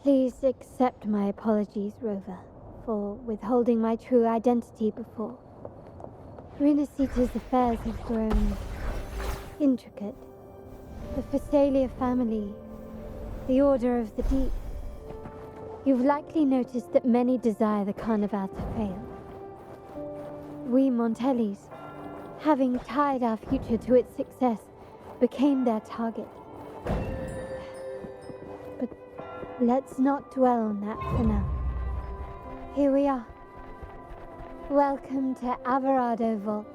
Please accept my apologies, Rover, for withholding my true identity before. Rinascita's affairs have grown intricate. The Physaelia family, the Order of the Deep. You've likely noticed that many desire the Carnival to fail. We Montellis, having tied our future to its success, became their target. But let's not dwell on that for now. Here we are. Welcome to Averardo Vault,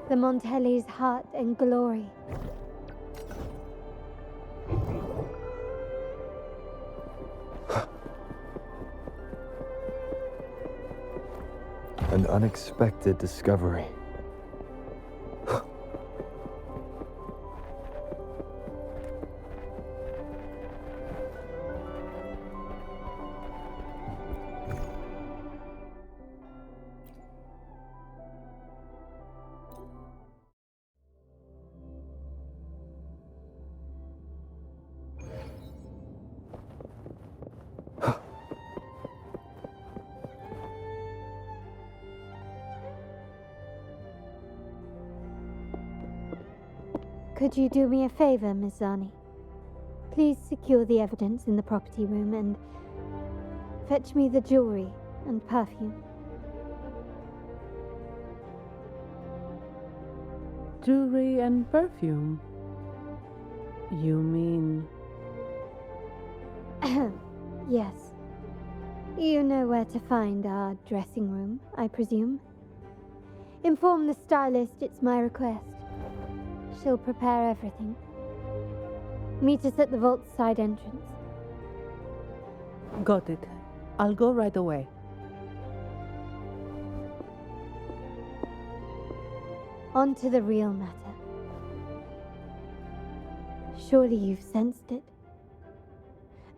the Montelli's heart and glory. An unexpected discovery. Could you do me a favor, Miss Zani? Please secure the evidence in the property room and fetch me the jewelry and perfume. Jewelry and perfume? You mean... Yes. You know where to find our dressing room, I presume. Inform the stylist it's my request. She'll prepare everything. Meet us at the vault's side entrance. Got it. I'll go right away. On to the real matter. Surely you've sensed it.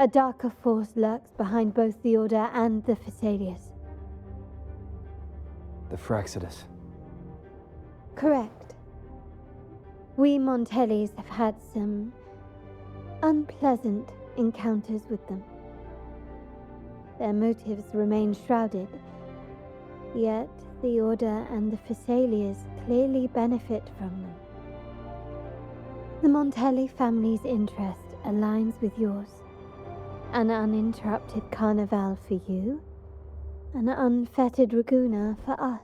A darker force lurks behind both the Order and the Phasaelius. The Fraxidus. Correct. We Montellis have had some unpleasant encounters with them. Their motives remain shrouded, yet the Order and the Phasaelius clearly benefit from them. The Montelli family's interest aligns with yours. An uninterrupted carnival for you, an unfettered Raguna for us.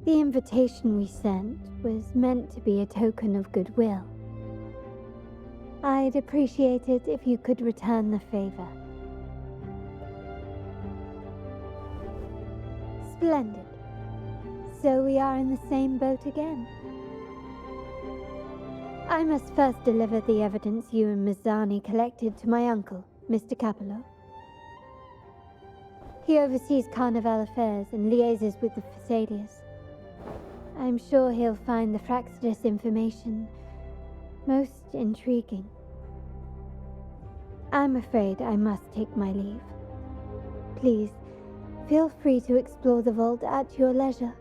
The invitation we sent was meant to be a token of goodwill. I'd appreciate it if you could return the favor. Splendid. So we are in the same boat again. I must first deliver the evidence you and Miss Zani collected to my uncle, Mr. Capello. He oversees Carnival affairs and liaises with the Phasaelius. I'm sure he'll find the Fraxidus information most intriguing. I'm afraid I must take my leave. Please, feel free to explore the vault at your leisure.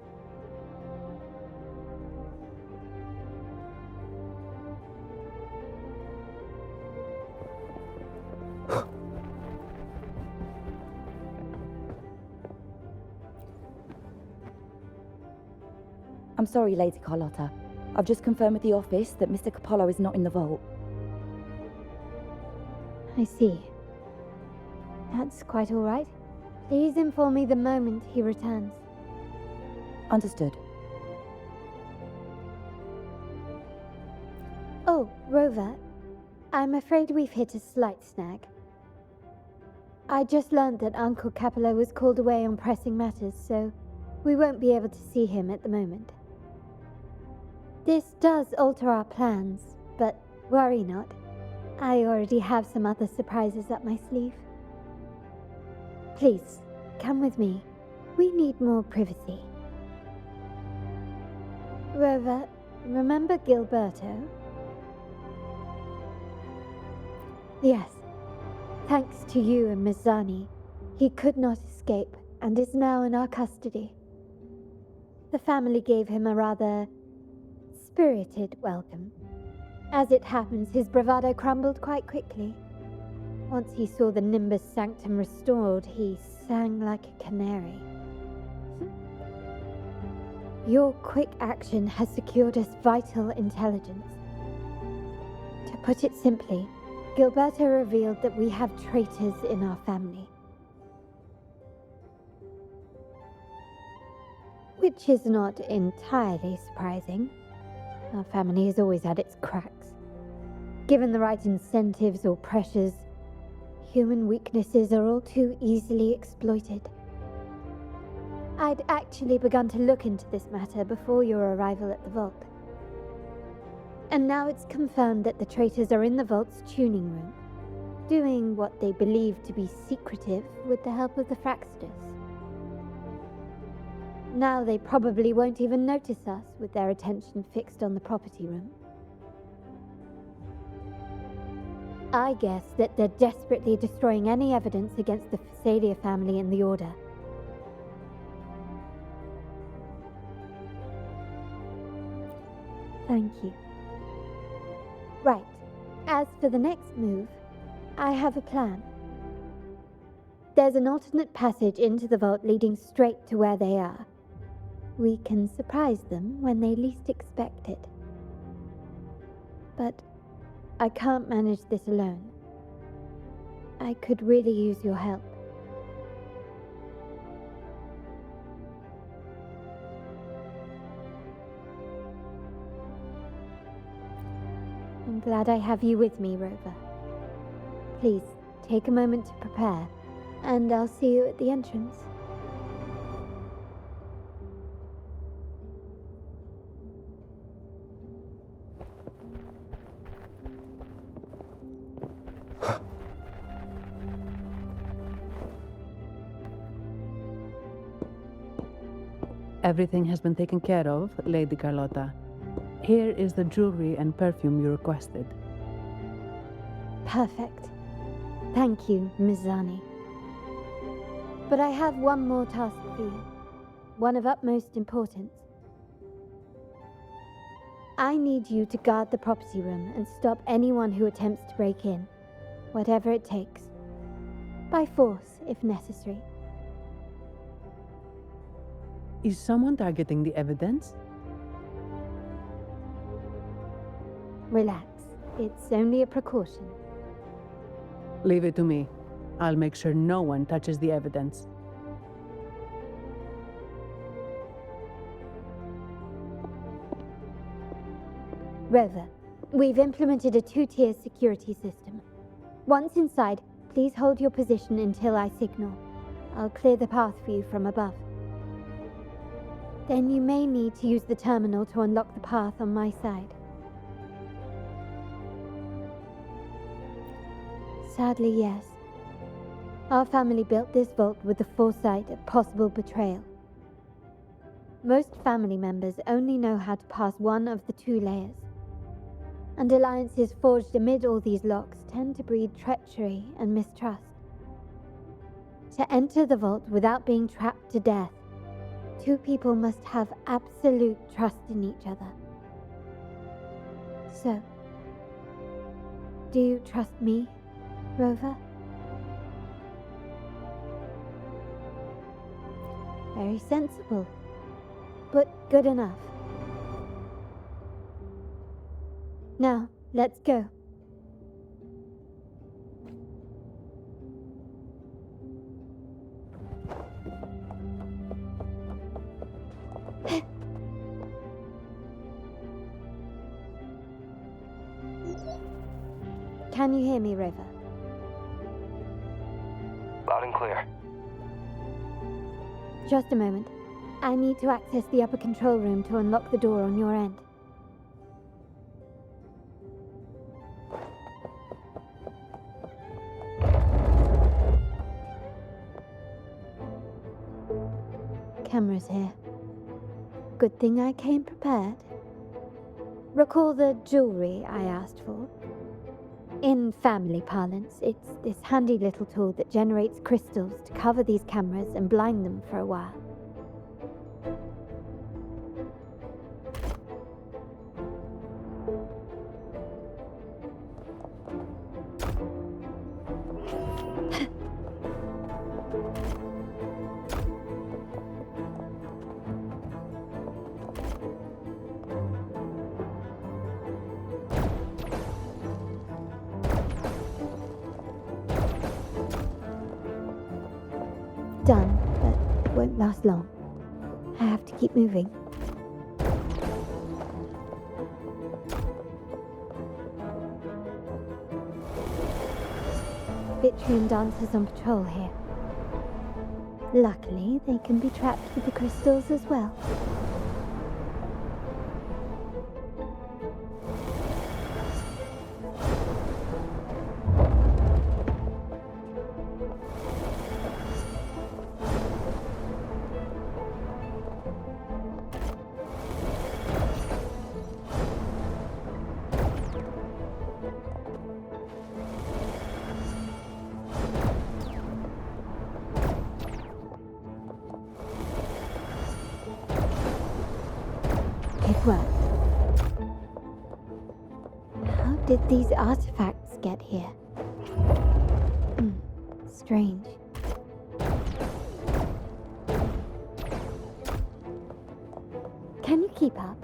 I'm sorry, Lady Carlotta. I've just confirmed with the office that Mr. Capello is not in the vault. I see. That's quite all right. Please inform me the moment he returns. Understood. Oh, Rover, I'm afraid we've hit a slight snag. I just learned that Uncle Capello was called away on pressing matters, so we won't be able to see him at the moment. This does alter our plans, but worry not. I already have some other surprises up my sleeve. Please, come with me. We need more privacy. Rover, remember Gilberto? Yes. Thanks to you and Miss Zani, he could not escape and is now in our custody. The family gave him a rather spirited welcome. As it happens, his bravado crumbled quite quickly. Once he saw the Nimbus Sanctum restored, he sang like a canary. Your quick action has secured us vital intelligence. To put it simply, Gilberto revealed that we have traitors in our family. Which is not entirely surprising. Our family has always had its cracks. Given the right incentives or pressures, human weaknesses are all too easily exploited. I'd actually begun to look into this matter before your arrival at the vault. And now it's confirmed that the traitors are in the vault's tuning room, doing what they believe to be secretive with the help of the Fraxidus. Now they probably won't even notice us with their attention fixed on the property room. I guess that they're desperately destroying any evidence against the Phasalia family and the Order. Thank you. Right. As for the next move, I have a plan. There's an alternate passage into the vault leading straight to where they are. we can surprise them when they least expect it. But I can't manage this alone. I could really use your help. I'm glad I have you with me, Rover. Please, take a moment to prepare, and I'll see you at the entrance. Everything has been taken care of, Lady Carlotta. Here is the jewelry and perfume you requested. Perfect. Thank you, Ms. Zani. But I have one more task for you, one of utmost importance. I need you to guard the property room and stop anyone who attempts to break in, whatever it takes. By force, if necessary. Is someone targeting the evidence? Relax. It's only a precaution. Leave it to me. I'll make sure no one touches the evidence. Rover, we've implemented a 2-tier security system. Once inside, please hold your position until I signal. I'll clear the path for you from above. Then you may need to use the terminal to unlock the path on my side. Sadly, yes. Our family built this vault with the foresight of possible betrayal. Most family members only know how to pass one of the 2 layers. And alliances forged amid all these locks tend to breed treachery and mistrust. To enter the vault without being trapped to death, 2 people must have absolute trust in each other. So, do you trust me, Rover? Very sensible, but good enough. Now, let's go. Can you hear me, Rover? Loud and clear. Just a moment. I need to access the upper control room to unlock the door on your end. Cameras here. Good thing I came prepared. Recall the jewelry I asked for? In family parlance, it's this handy little tool that generates crystals to cover these cameras and blind them for a while. Done, but won't last long. I have to keep moving. Vitrium dancers on patrol here. Luckily, they can be trapped with the crystals as well. It worked. How did these artifacts get here? Strange. Keep up.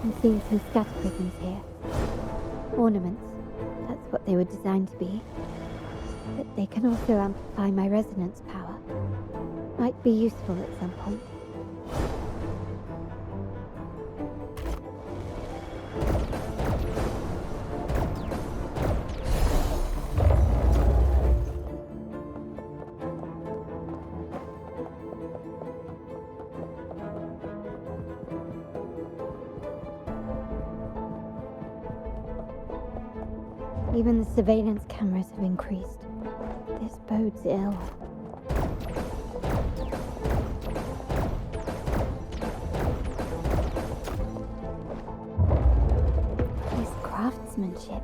I'm seeing some scatter prisms here. Ornaments. That's what they were designed to be. But they can also amplify my resonance power. Might be useful at some point. Even the surveillance cameras have increased. This bodes ill. This craftsmanship.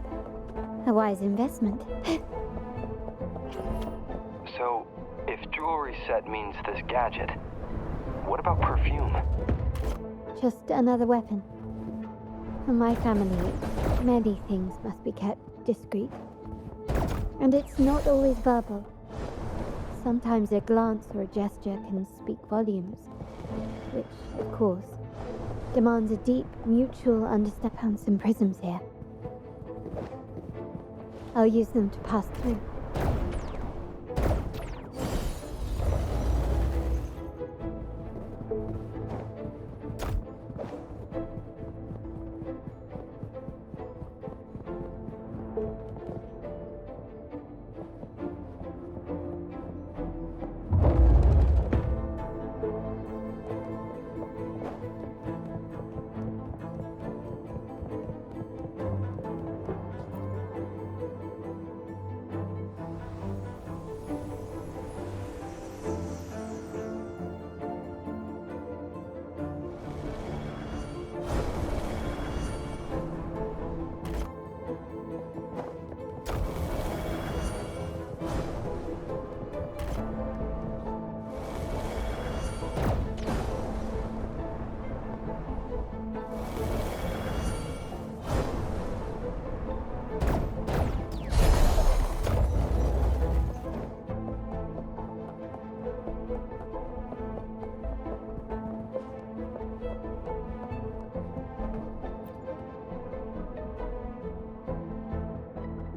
A wise investment. So, if jewelry set means this gadget, what about perfume? Just another weapon. For my family, many things must be kept discreet. And it's not always verbal. Sometimes a glance or a gesture can speak volumes, which, of course, demands a deep mutual understanding. Found some prisms here. I'll use them to pass through.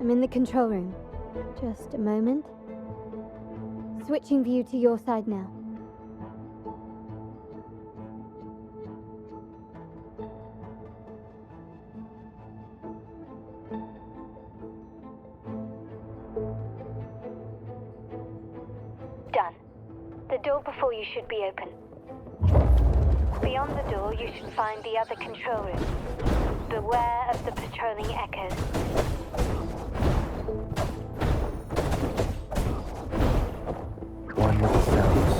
I'm in the control room. Just a moment. Switching view to your side now. Done. The door before you should be open. Beyond the door, you should find the other control room. Beware of the patrolling echoes. One with the sounds.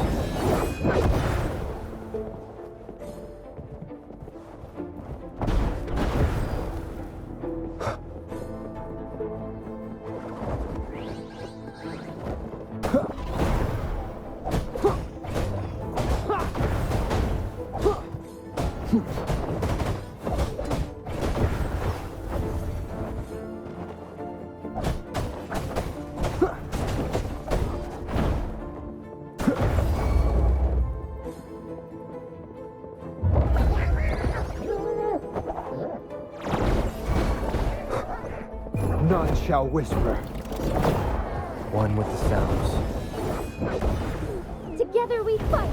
None shall whisper. One with the sounds. Together we fight!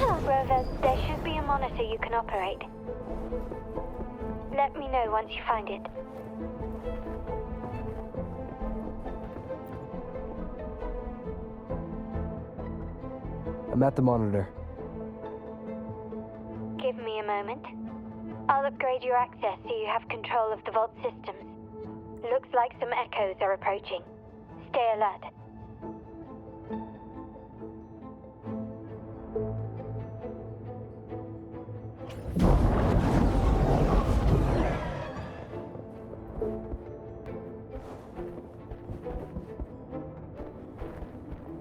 Rover, there should be a monitor you can operate. Let me know once you find it. I'm at the monitor. Give me a moment. I'll upgrade your access so you have control of the vault systems. Looks like some echoes are approaching. Stay alert.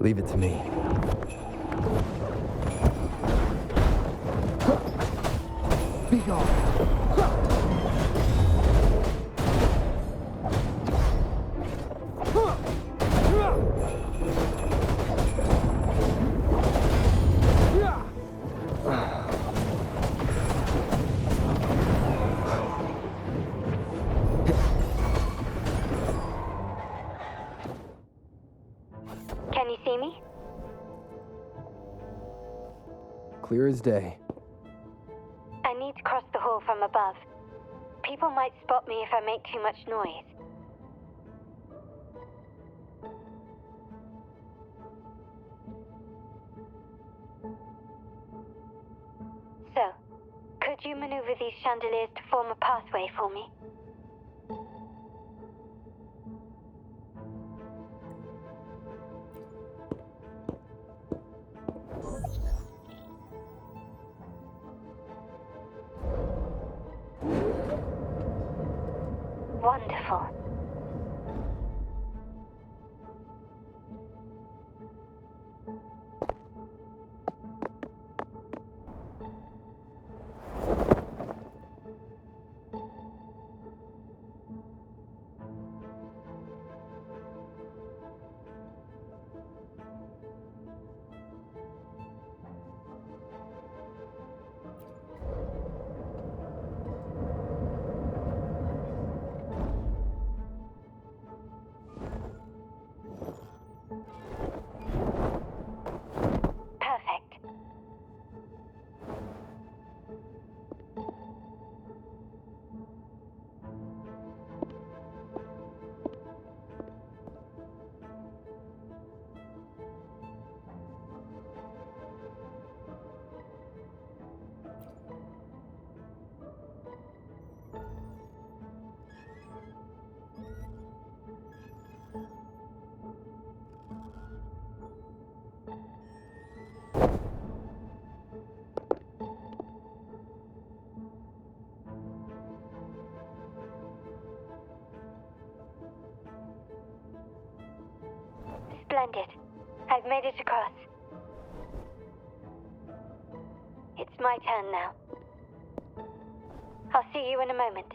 Leave it to me. Be gone. Can you see me? Clear as day. I need to cross the hall from above. People might spot me if I make too much noise. So, could you maneuver these chandeliers to form a pathway for me? Wonderful. Splendid. I've made it across. It's my turn now. I'll see you in a moment.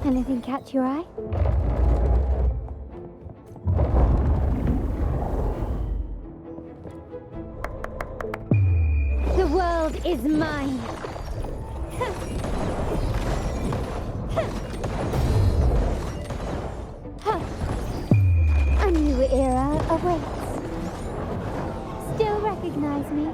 Anything catch your eye? The world is mine. A new era awaits. Still recognize me?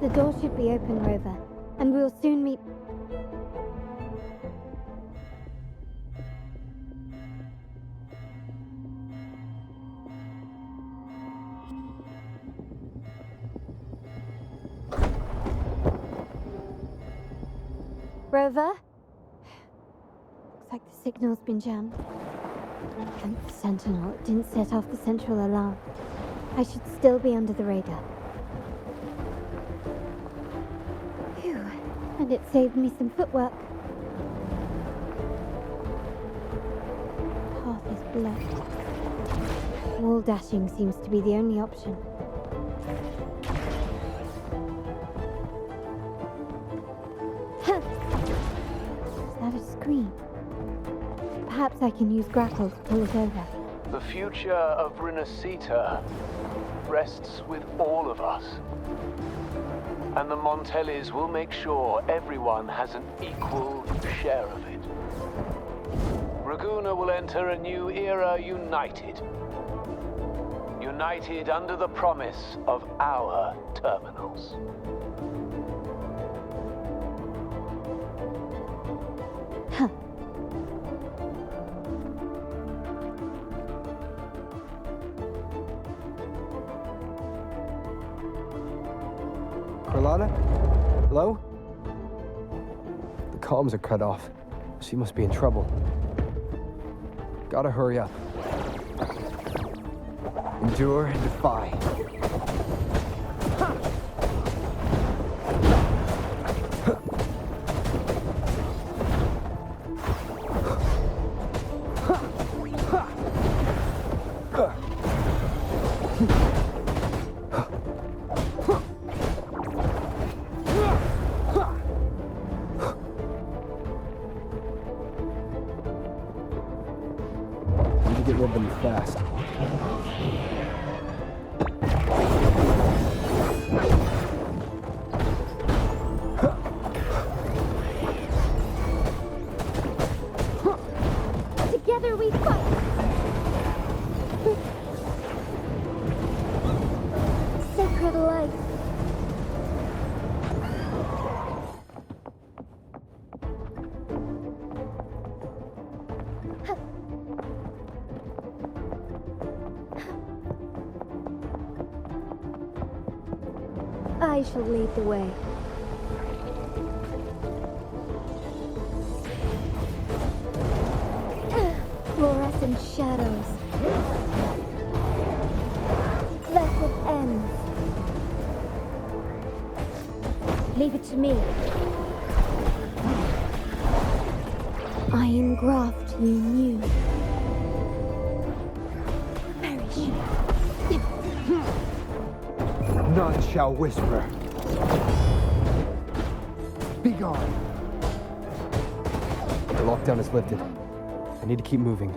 The door should be open, Rover, and we'll soon meet. Rover? Looks like the signal's been jammed. And the Sentinel didn't set off the central alarm. I should still be under the radar. Phew, and it saved me some footwork. The path is blocked. Wall dashing seems to be the only option. Is that a screen? Perhaps I can use grapple to pull it over. The future of Rinascita rests with all of us. And the Montellis will make sure everyone has an equal share of it. Raguna will enter a new era united. United under the promise of our terminals. Huh. Carlotta? Hello? The comms are cut off. She must be in trouble. Gotta hurry up. Endure and defy. Need to get rid of them fast. Together we fight! Sacred life. I shall lead the way. Fluorescent shadows. Blessed ends. Leave it to me. I engraft you new. Perish. None shall whisper. Be gone. The lockdown is lifted. I need to keep moving.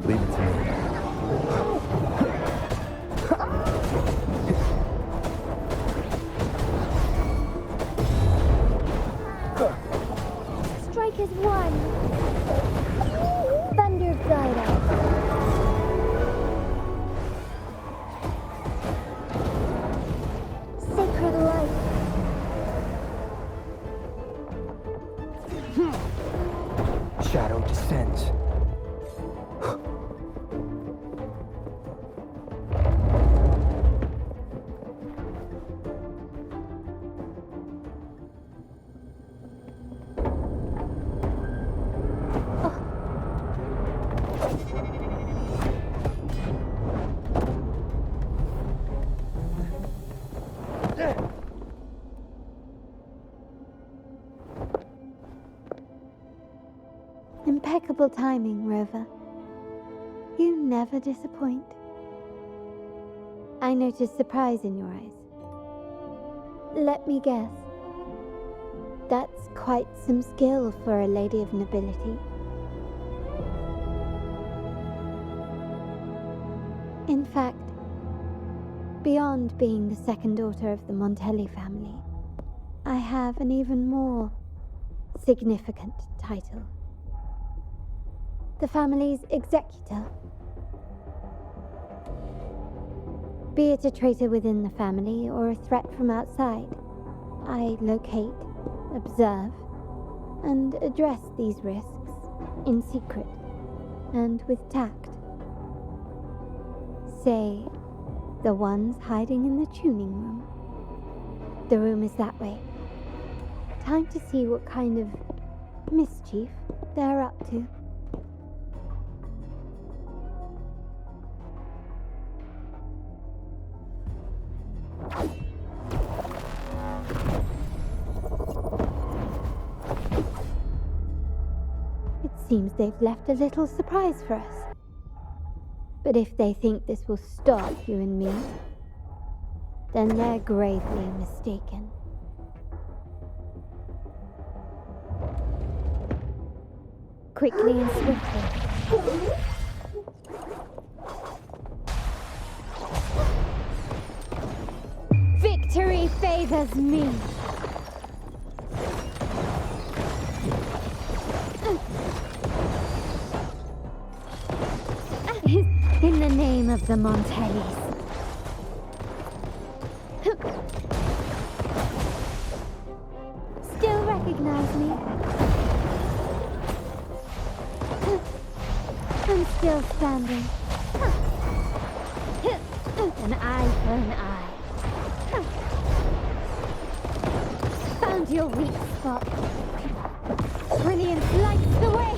Leave it to me. Strike as one. Thunder Glider. Sacred light. Shadow descends. Impeccable timing, Rover. You never disappoint. I notice surprise in your eyes. Let me guess. That's quite some skill for a lady of nobility. In fact, beyond being the second daughter of the Montelli family, I have an even more significant title. The family's executor. Be it a traitor within the family or a threat from outside, I locate, observe, and address these risks in secret and with tact. Say, the ones hiding in the tuning room. The room is that way. Time to see what kind of mischief they're up to. It seems they've left a little surprise for us. But if they think this will stop you and me, then they're gravely mistaken. Quickly and swiftly. Victory favors me. In the name of the Montellis. Still recognize me? I'm still standing. An eye for an eye. Found your weak spot. Brilliance lights the way.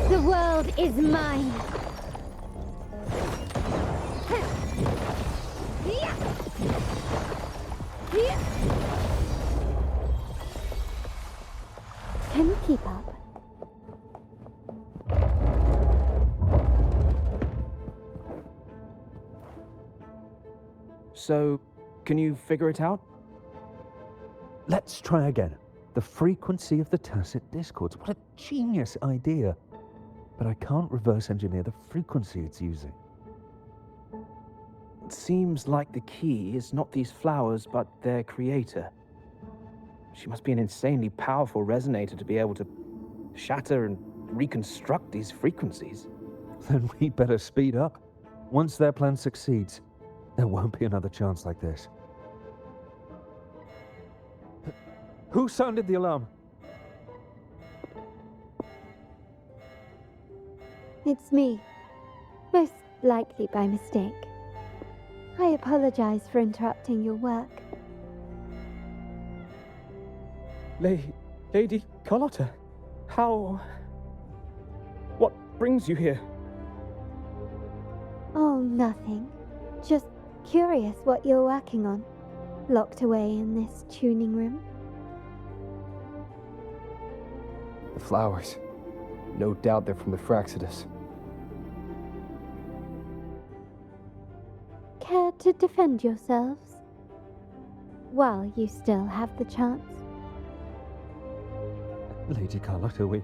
The world is mine. Can you keep up? So, can you figure it out? Let's try again. The frequency of the tacit discords. What a genius idea. But I can't reverse engineer the frequency it's using. It seems like the key is not these flowers, but their creator. She must be an insanely powerful resonator to be able to shatter and reconstruct these frequencies. Then we better speed up. Once their plan succeeds, there won't be another chance like this. Who sounded the alarm? It's me. Most likely by mistake. I apologize for interrupting your work. Lady Carlotta, how... What brings you here? Oh, nothing. Just curious what you're working on. Locked away in this tuning room. The flowers. No doubt they're from the Fraxidus. Care to defend yourselves? While you still have the chance. Lady Carlotta, we're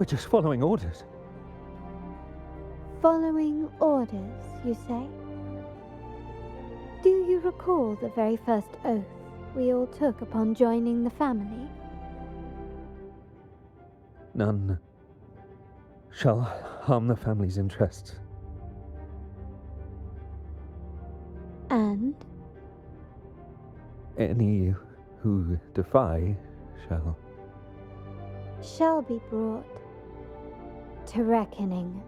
just following orders. Following orders, you say? Do you recall the very first oath we all took upon joining the family? None shall harm the family's interests. And? Any who defy shall be brought to reckoning.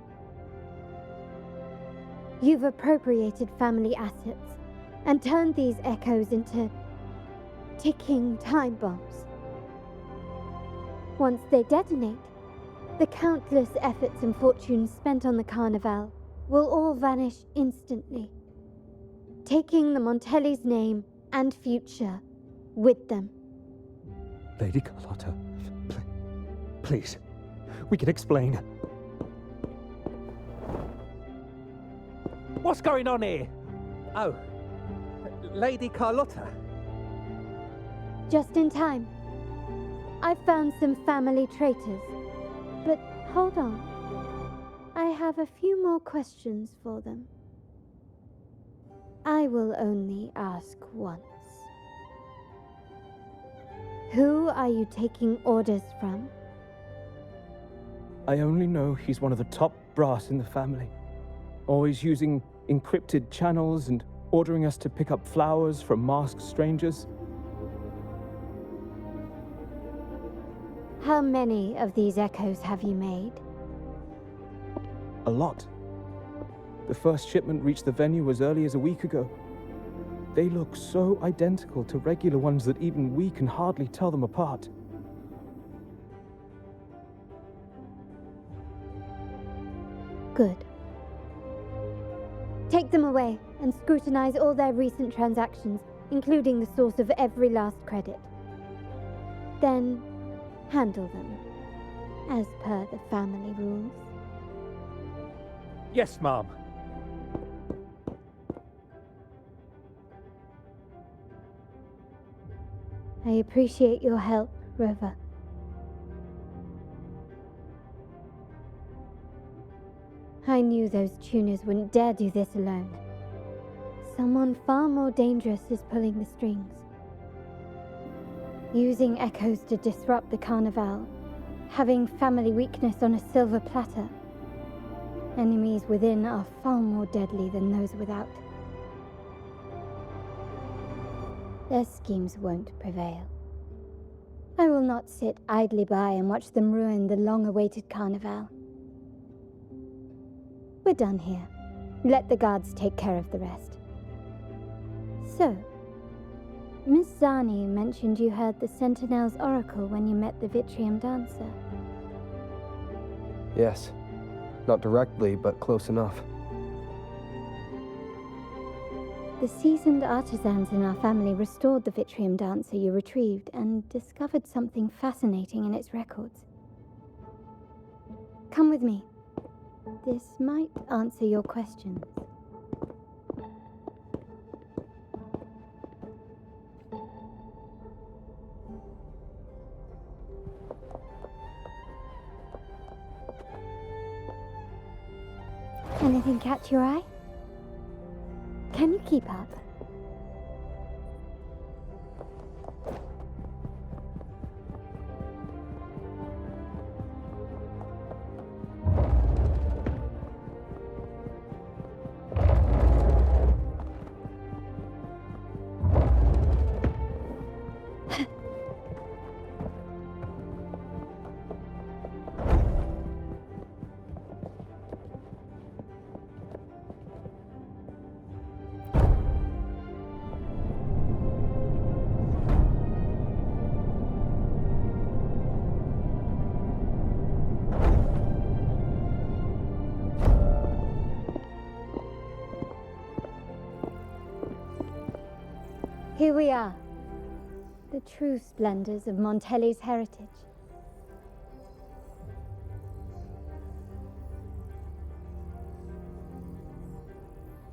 You've appropriated family assets and turned these echoes into ticking time bombs. Once they detonate, the countless efforts and fortunes spent on the Carnival will all vanish instantly, taking the Montelli's name and future with them. Lady Carlotta, please, we can explain. What's going on here? Oh, Lady Carlotta. Just in time. I found some family traitors. But hold on. I have a few more questions for them. I will only ask once. Who are you taking orders from? I only know he's one of the top brass in the family. Always using encrypted channels and ordering us to pick up flowers from masked strangers. How many of these echoes have you made? A lot. The first shipment reached the venue as early as a week ago. They look so identical to regular ones that even we can hardly tell them apart. Good. Take them away and scrutinize all their recent transactions, including the source of every last credit. Then handle them, as per the family rules. Yes, Mom. I appreciate your help, Rover. I knew those tuners wouldn't dare do this alone. Someone far more dangerous is pulling the strings. Using echoes to disrupt the Carnival. Having family weakness on a silver platter. Enemies within are far more deadly than those without. Their schemes won't prevail. I will not sit idly by and watch them ruin the long-awaited Carnival. We're done here. Let the guards take care of the rest. So, Miss Zani mentioned you heard the Sentinel's oracle when you met the Vitrium dancer. Yes. Not directly, but close enough. The seasoned artisans in our family restored the Vitrium dancer you retrieved and discovered something fascinating in its records. Come with me. This might answer your questions. Anything catch your eye? Can you keep up? Here we are, the true splendors of Montelli's heritage.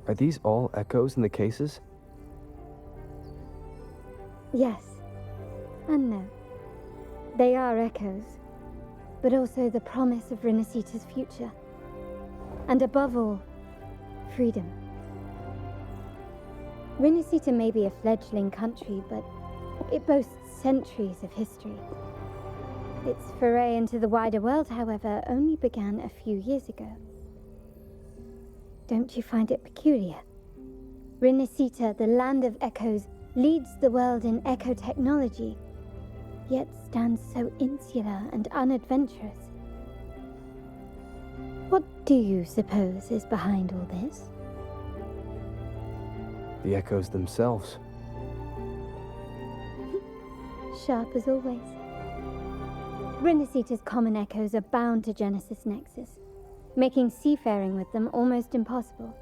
Are these all echoes in the cases? Yes, and no. They are echoes, but also the promise of Rinascita's future. And above all, freedom. Rinascita may be a fledgling country, but it boasts centuries of history. Its foray into the wider world, however, only began a few years ago. Don't you find it peculiar? Rinascita, the land of echoes, leads the world in echo technology, yet stands so insular and unadventurous. What do you suppose is behind all this? The echoes themselves. Sharp as always. Rinascita's common echoes are bound to Genesis Nexus, making seafaring with them almost impossible.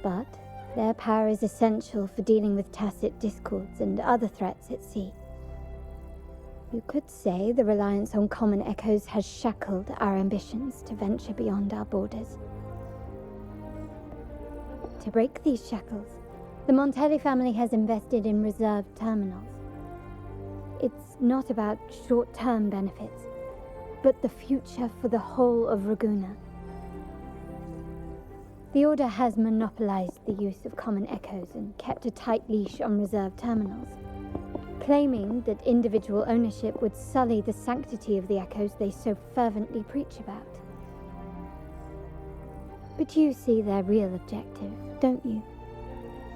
But their power is essential for dealing with tacit discords and other threats at sea. You could say the reliance on common echoes has shackled our ambitions to venture beyond our borders. To break these shackles, the Montelli family has invested in reserved terminals. It's not about short-term benefits, but the future for the whole of Ragusa. The Order has monopolized the use of common echoes and kept a tight leash on reserved terminals, claiming that individual ownership would sully the sanctity of the echoes they so fervently preach about. But you see their real objective, don't you?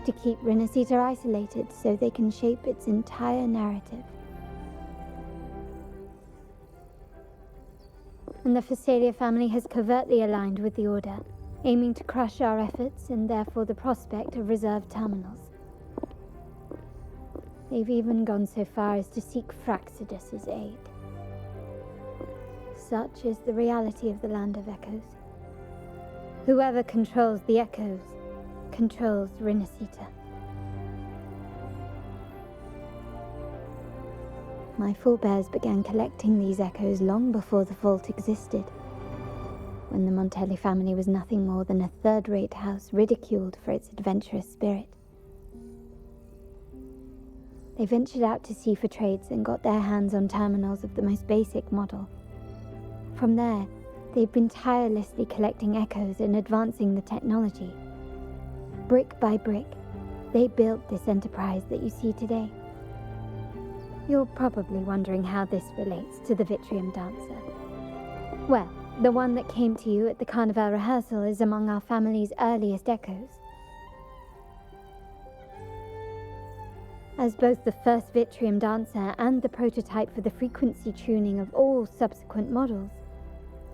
To keep Rinascita isolated so they can shape its entire narrative. And the Phasalia family has covertly aligned with the Order, aiming to crush our efforts and therefore the prospect of reserved terminals. They've even gone so far as to seek Fraxidus's aid. Such is the reality of the Land of Echoes. Whoever controls the Echoes controls Rinascita. My forebears began collecting these echoes long before the vault existed, when the Montelli family was nothing more than a third-rate house ridiculed for its adventurous spirit. They ventured out to sea for trades and got their hands on terminals of the most basic model. From there, They've been tirelessly collecting echoes and advancing the technology. Brick by brick, they built this enterprise that you see today. You're probably wondering how this relates to the Vitrium Dancer. Well, the one that came to you at the Carnival rehearsal is among our family's earliest echoes. As both the first Vitrium Dancer and the prototype for the frequency tuning of all subsequent models,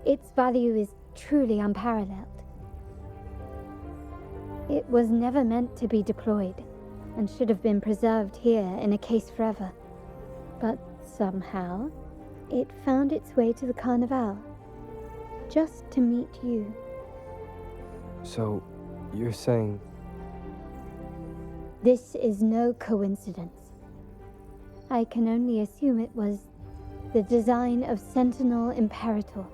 its value is truly unparalleled. It was never meant to be deployed, and should have been preserved here in a case forever. But somehow, it found its way to the Carnival, just to meet you. So, you're saying... This is no coincidence. I can only assume it was the design of Sentinel Imperator.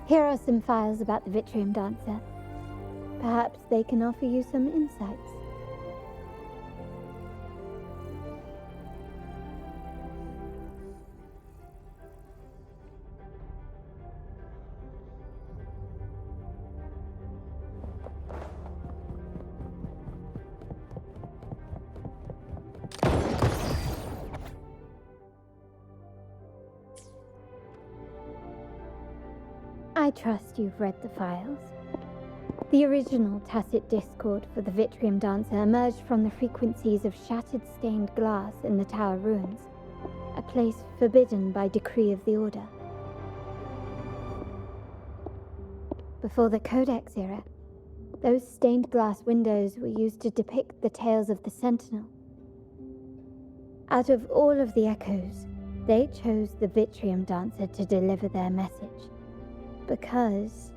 Here are some files about the Vitrium Dancer. Perhaps they can offer you some insights. I trust you've read the files. The original tacit discord for the Vitrium Dancer emerged from the frequencies of shattered stained glass in the tower ruins, a place forbidden by decree of the Order. Before the Codex era, those stained glass windows were used to depict the tales of the Sentinel. Out of all of the echoes, they chose the Vitrium Dancer to deliver their message. Because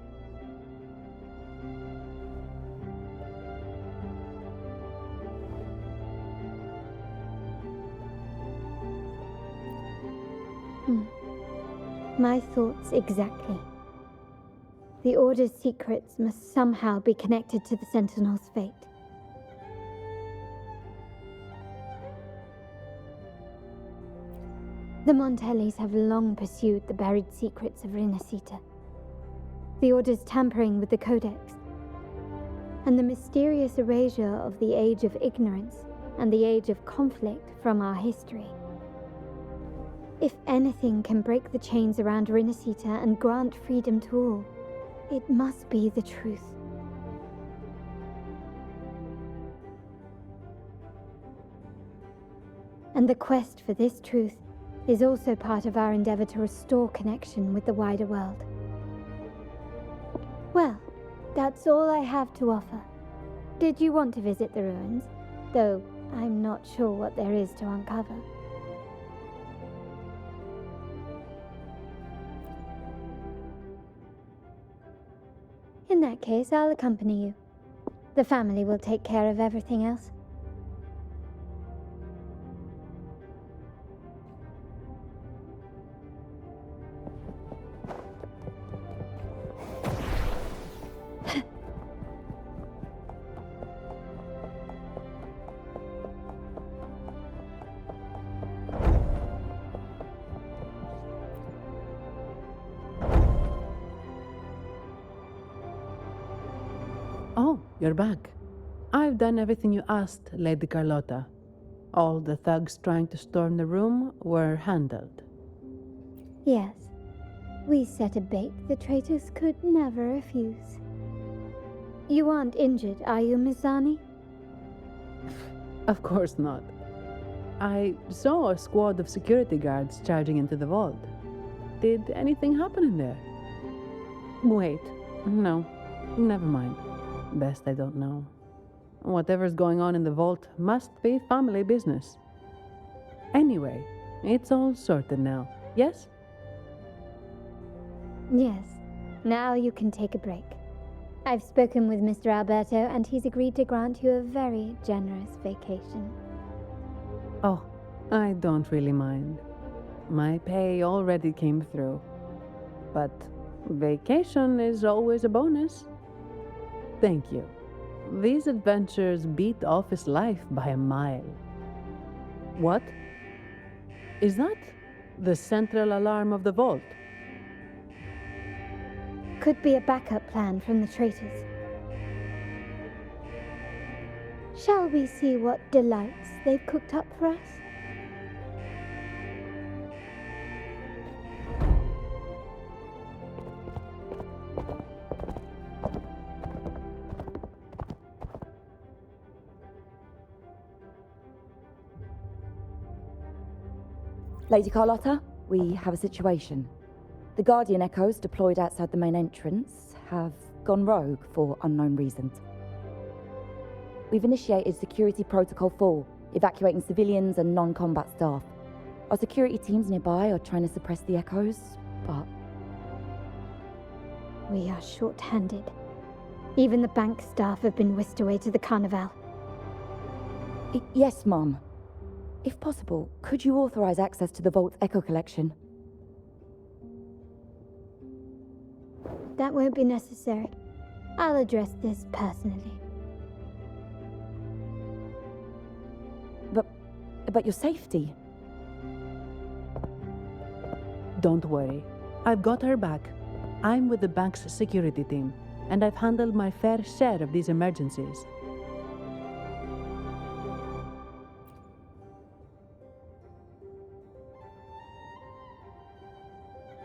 my thoughts exactly. The Order's secrets must somehow be connected to the Sentinel's fate. The Montellis have long pursued the buried secrets of Rinascita. The Order's tampering with the Codex, and the mysterious erasure of the Age of Ignorance and the Age of Conflict from our history. If anything can break the chains around Rinascita and grant freedom to all, it must be the truth. And the quest for this truth is also part of our endeavor to restore connection with the wider world. Well, that's all I have to offer. Did you want to visit the ruins? Though I'm not sure what there is to uncover. In that case, I'll accompany you. The family will take care of everything else. Oh, you're back. I've done everything you asked, Lady Carlotta. All the thugs trying to storm the room were handled. Yes. We set a bait the traitors could never refuse. You aren't injured, are you, Miss Zani? Of course not. I saw a squad of security guards charging into the vault. Did anything happen in there? Wait, no, never mind. Best I don't know. Whatever's going on in the vault must be family business. Anyway, it's all sorted now, yes? Yes. Now you can take a break. I've spoken with Mr. Alberto, and he's agreed to grant you a very generous vacation. Oh, I don't really mind. My pay already came through. But vacation is always a bonus. Thank you. These adventures beat office life by a mile. What? Is that the central alarm of the vault? Could be a backup plan from the traitors. Shall we see what delights they've cooked up for us? Lady Carlotta, we have a situation. The Guardian Echoes deployed outside the main entrance have gone rogue for unknown reasons. We've initiated Security Protocol 4, evacuating civilians and non-combat staff. Our security teams nearby are trying to suppress the Echoes, but... We are short-handed. Even the bank staff have been whisked away to the Carnival. Yes, Mum. If possible, could you authorize access to the Vault's Echo collection? That won't be necessary. I'll address this personally. But your safety? Don't worry. I've got her back. I'm with the bank's security team, and I've handled my fair share of these emergencies.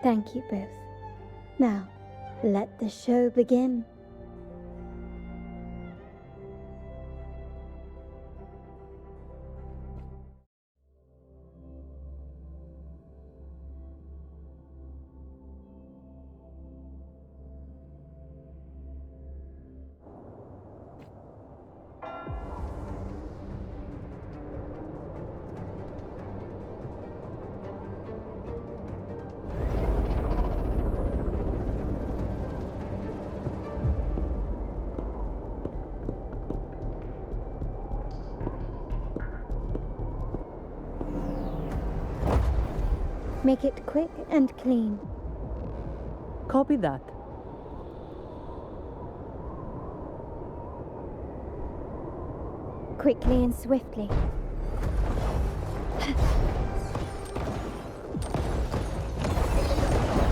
Thank you both. Now, let the show begin. Make it quick and clean. Copy that. Quickly and swiftly.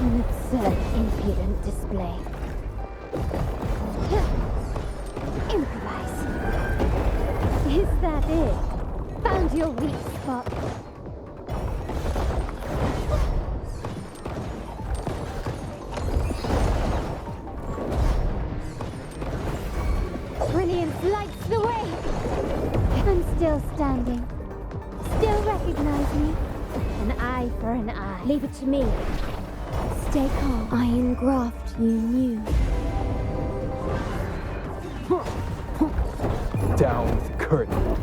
An absurd, impudent display. Improvise. Is that it? Found your weak spot. Brilliance lights the way. I'm still standing. Still recognize me. An eye for an eye. Leave it to me. Stay calm. Iron graft you knew. Down with the curtain.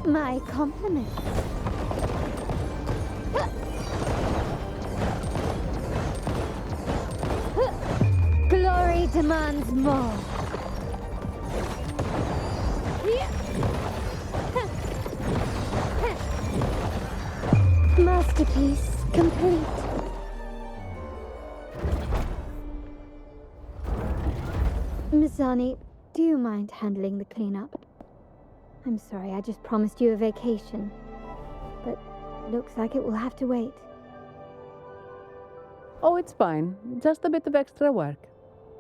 My compliments. Glory demands more. Masterpiece complete. Mizani, do you mind handling the cleanup? I'm sorry, I just promised you a vacation. But looks like it will have to wait. Oh, it's fine. Just a bit of extra work.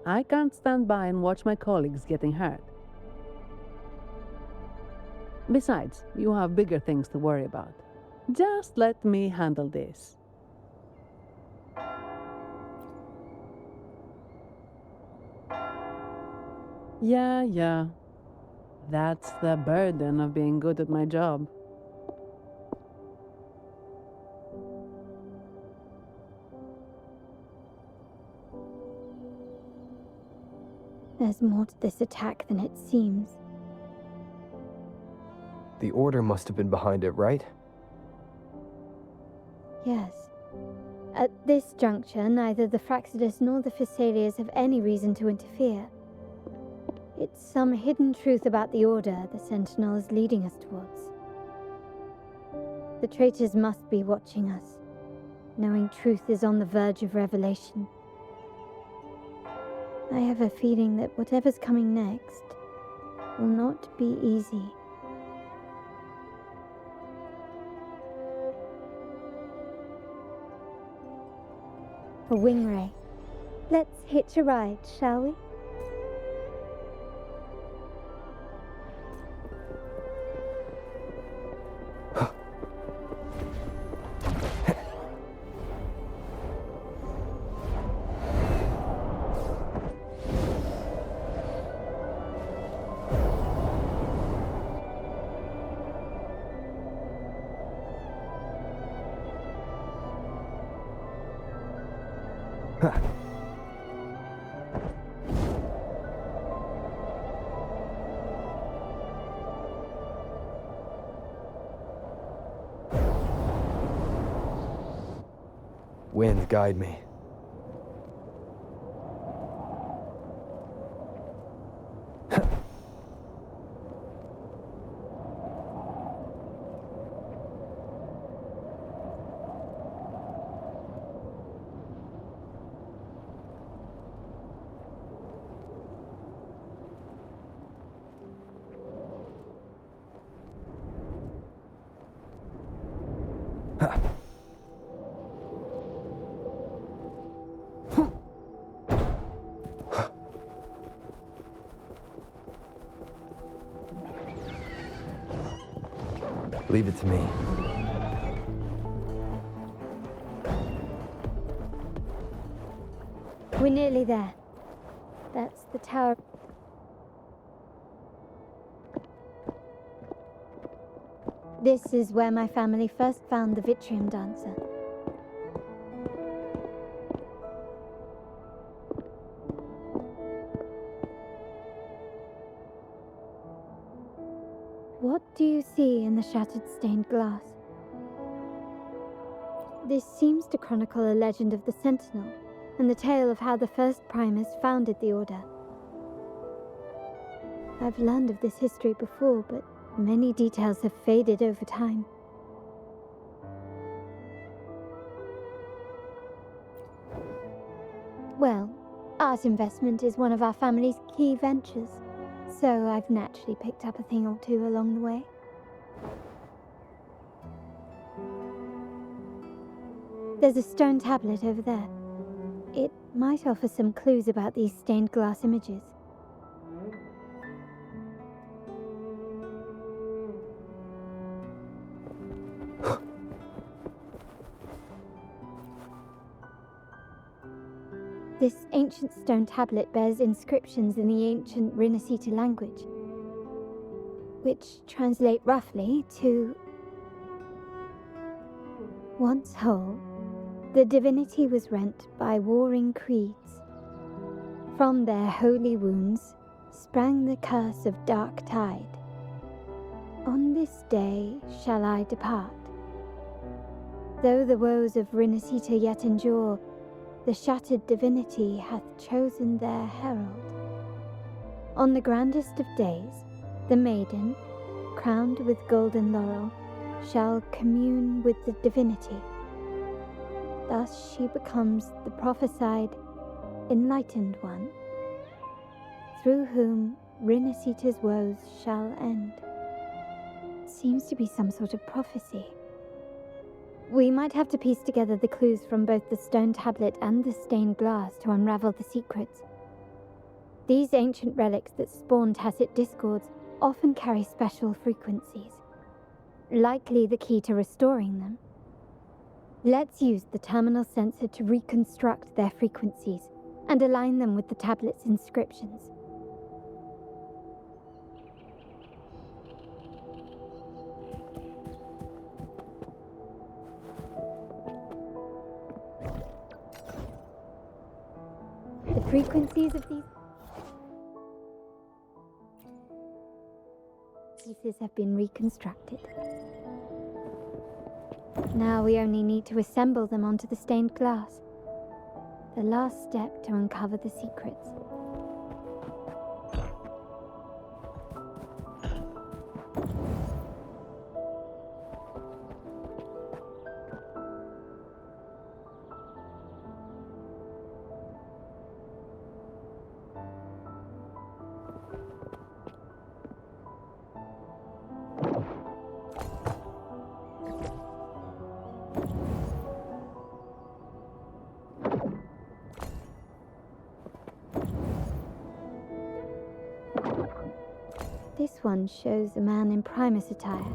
I can't stand by and watch my colleagues getting hurt. Besides, you have bigger things to worry about. Just let me handle this. Yeah. That's the burden of being good at my job. There's more to this attack than it seems. The Order must have been behind it, right? Yes. At this juncture, neither the Fraxidus nor the Phassalias have any reason to interfere. It's some hidden truth about the Order the Sentinel is leading us towards. The traitors must be watching us, knowing truth is on the verge of revelation. I have a feeling that whatever's coming next will not be easy. A wing ray. Let's hitch a ride, shall we? Wind, guide me. Leave it to me. We're nearly there. That's the tower. This is where my family first found the Vitrium Dancer. What do you see in the shattered stained glass? This seems to chronicle a legend of the Sentinel, and the tale of how the first Primus founded the Order. I've learned of this history before, but many details have faded over time. Well, art investment is one of our family's key ventures, so I've naturally picked up a thing or two along the way. There's a stone tablet over there. It might offer some clues about these stained glass images. This ancient stone tablet bears inscriptions in the ancient Rinascita language, which translate roughly to once whole, the divinity was rent by warring creeds. From their holy wounds sprang the curse of dark tide. On this day shall I depart. Though the woes of Rinascita yet endure, the shattered divinity hath chosen their herald. On the grandest of days, the maiden, crowned with golden laurel, shall commune with the divinity. Thus she becomes the prophesied, enlightened one, through whom Rinascita's woes shall end. Seems to be some sort of prophecy. We might have to piece together the clues from both the stone tablet and the stained glass to unravel the secrets. These ancient relics that spawn tacit discords often carry special frequencies, likely the key to restoring them. Let's use the terminal sensor to reconstruct their frequencies and align them with the tablet's inscriptions. The frequencies of these pieces have been reconstructed. Now we only need to assemble them onto the stained glass. The last step to uncover the secrets. This one shows a man in Primus attire,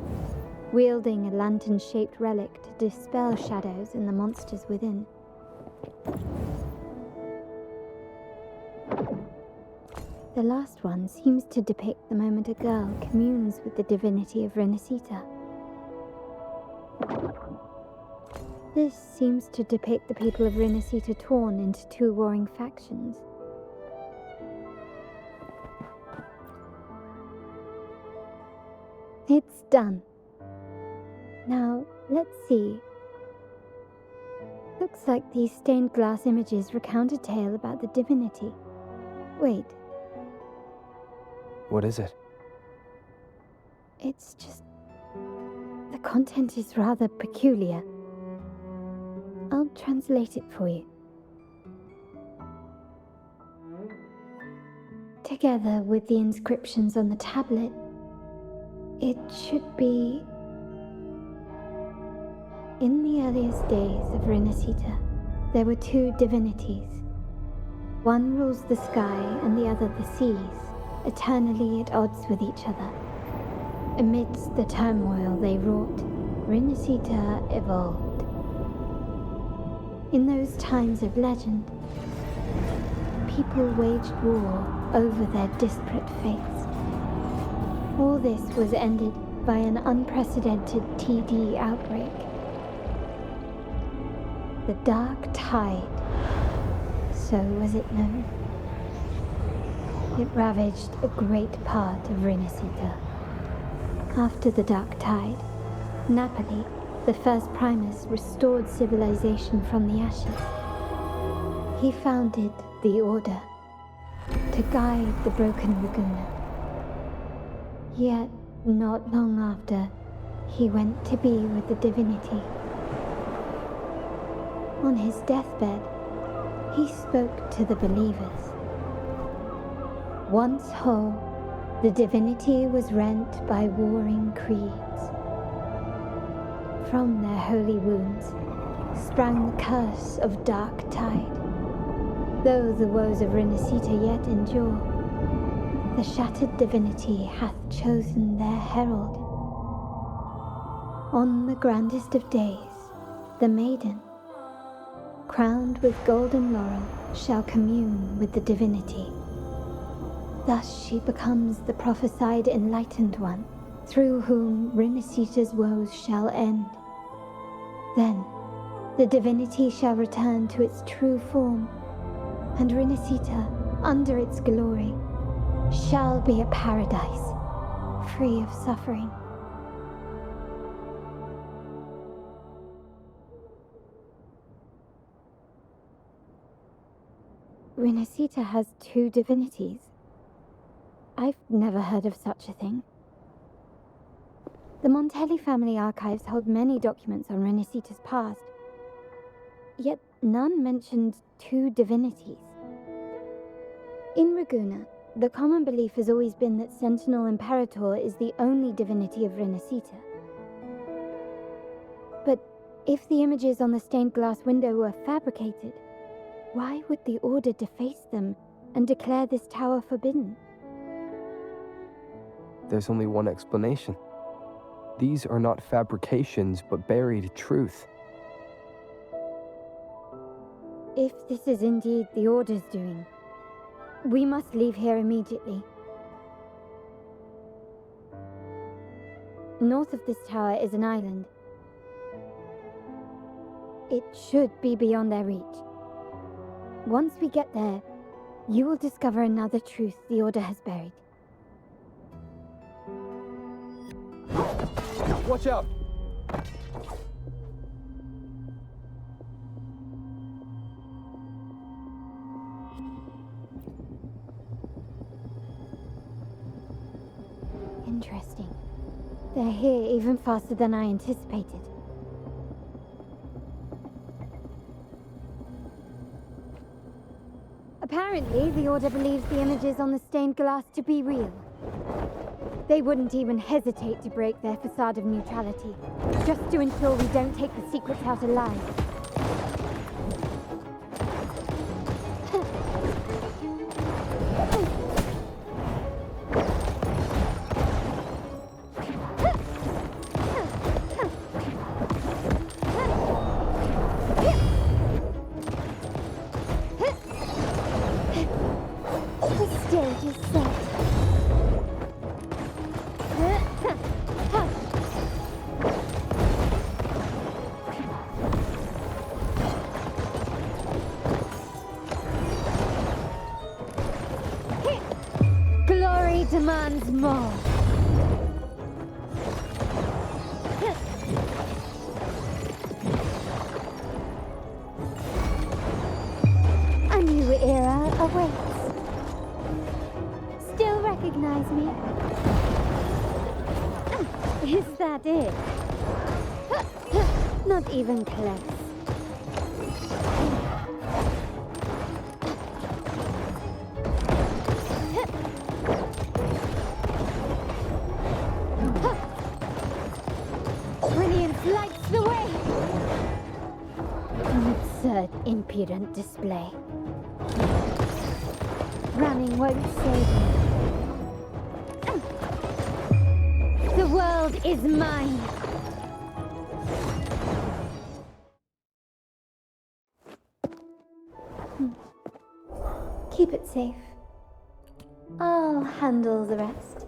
wielding a lantern-shaped relic to dispel shadows and the monsters within. The last one seems to depict the moment a girl communes with the divinity of Rinascita. This seems to depict the people of Rinascita torn into two warring factions. It's done. Now, let's see. Looks like these stained glass images recount a tale about the divinity. Wait, What is it? it's just... the content is rather peculiar. I'll translate it for you. Together with the inscriptions on the tablet, it should be... In the earliest days of Rinascita, there were two divinities. One rules the sky and the other the seas, eternally at odds with each other. Amidst the turmoil they wrought, Rinascita evolved. In those times of legend, people waged war over their disparate fates. All this was ended by an unprecedented TD outbreak. The Dark Tide, so was it known. It ravaged a great part of Rinascita. After the Dark Tide, Napoli, the first Primus, restored civilization from the ashes. He founded the Order to guide the broken Laguna. Yet, not long after, he went to be with the divinity. On his deathbed, he spoke to the believers. Once whole, the divinity was rent by warring creeds. From their holy wounds sprang the curse of Dark Tide. Though the woes of Rinascita yet endure, the shattered divinity hath chosen their herald. On the grandest of days, the maiden, crowned with golden laurel, shall commune with the divinity. Thus she becomes the prophesied enlightened one, through whom Rinascita's woes shall end. Then, the divinity shall return to its true form, and Rinascita, under its glory, shall be a paradise, free of suffering. Rinascita has two divinities. I've never heard of such a thing. The Montelli family archives hold many documents on Rinascita's past, yet none mentioned two divinities. In Raguena, the common belief has always been that Sentinel Imperator is the only divinity of Rinascita. But if the images on the stained glass window were fabricated, why would the Order deface them and declare this tower forbidden? There's only one explanation. These are not fabrications, but buried truth. If this is indeed the Order's doing, we must leave here immediately. North of this tower is an island. It should be beyond their reach. Once we get there, you will discover another truth the Order has buried. Watch out! Interesting. They're here even faster than I anticipated. Apparently, the Order believes the images on the stained glass to be real. They wouldn't even hesitate to break their facade of neutrality, just to ensure we don't take the secrets out alive. demands more. A new era awaits. Still recognize me? Is that it? Not even close. Brilliance lights the way! An absurd, impudent display. Running won't save me. The world is mine! Keep it safe. I'll handle the rest.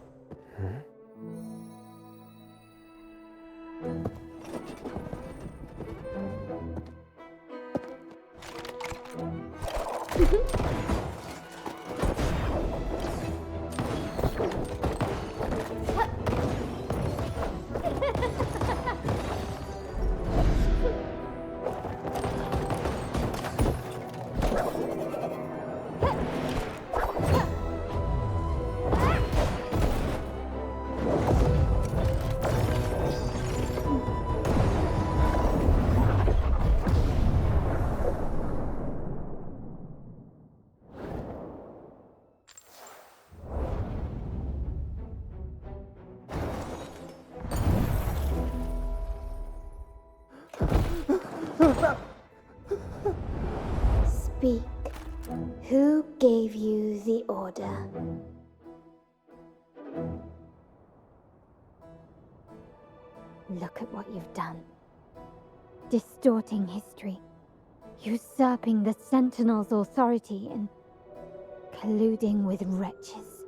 Speak. Who gave you the order? Look at what you've done. Distorting history. Usurping the Sentinel's authority and colluding with wretches.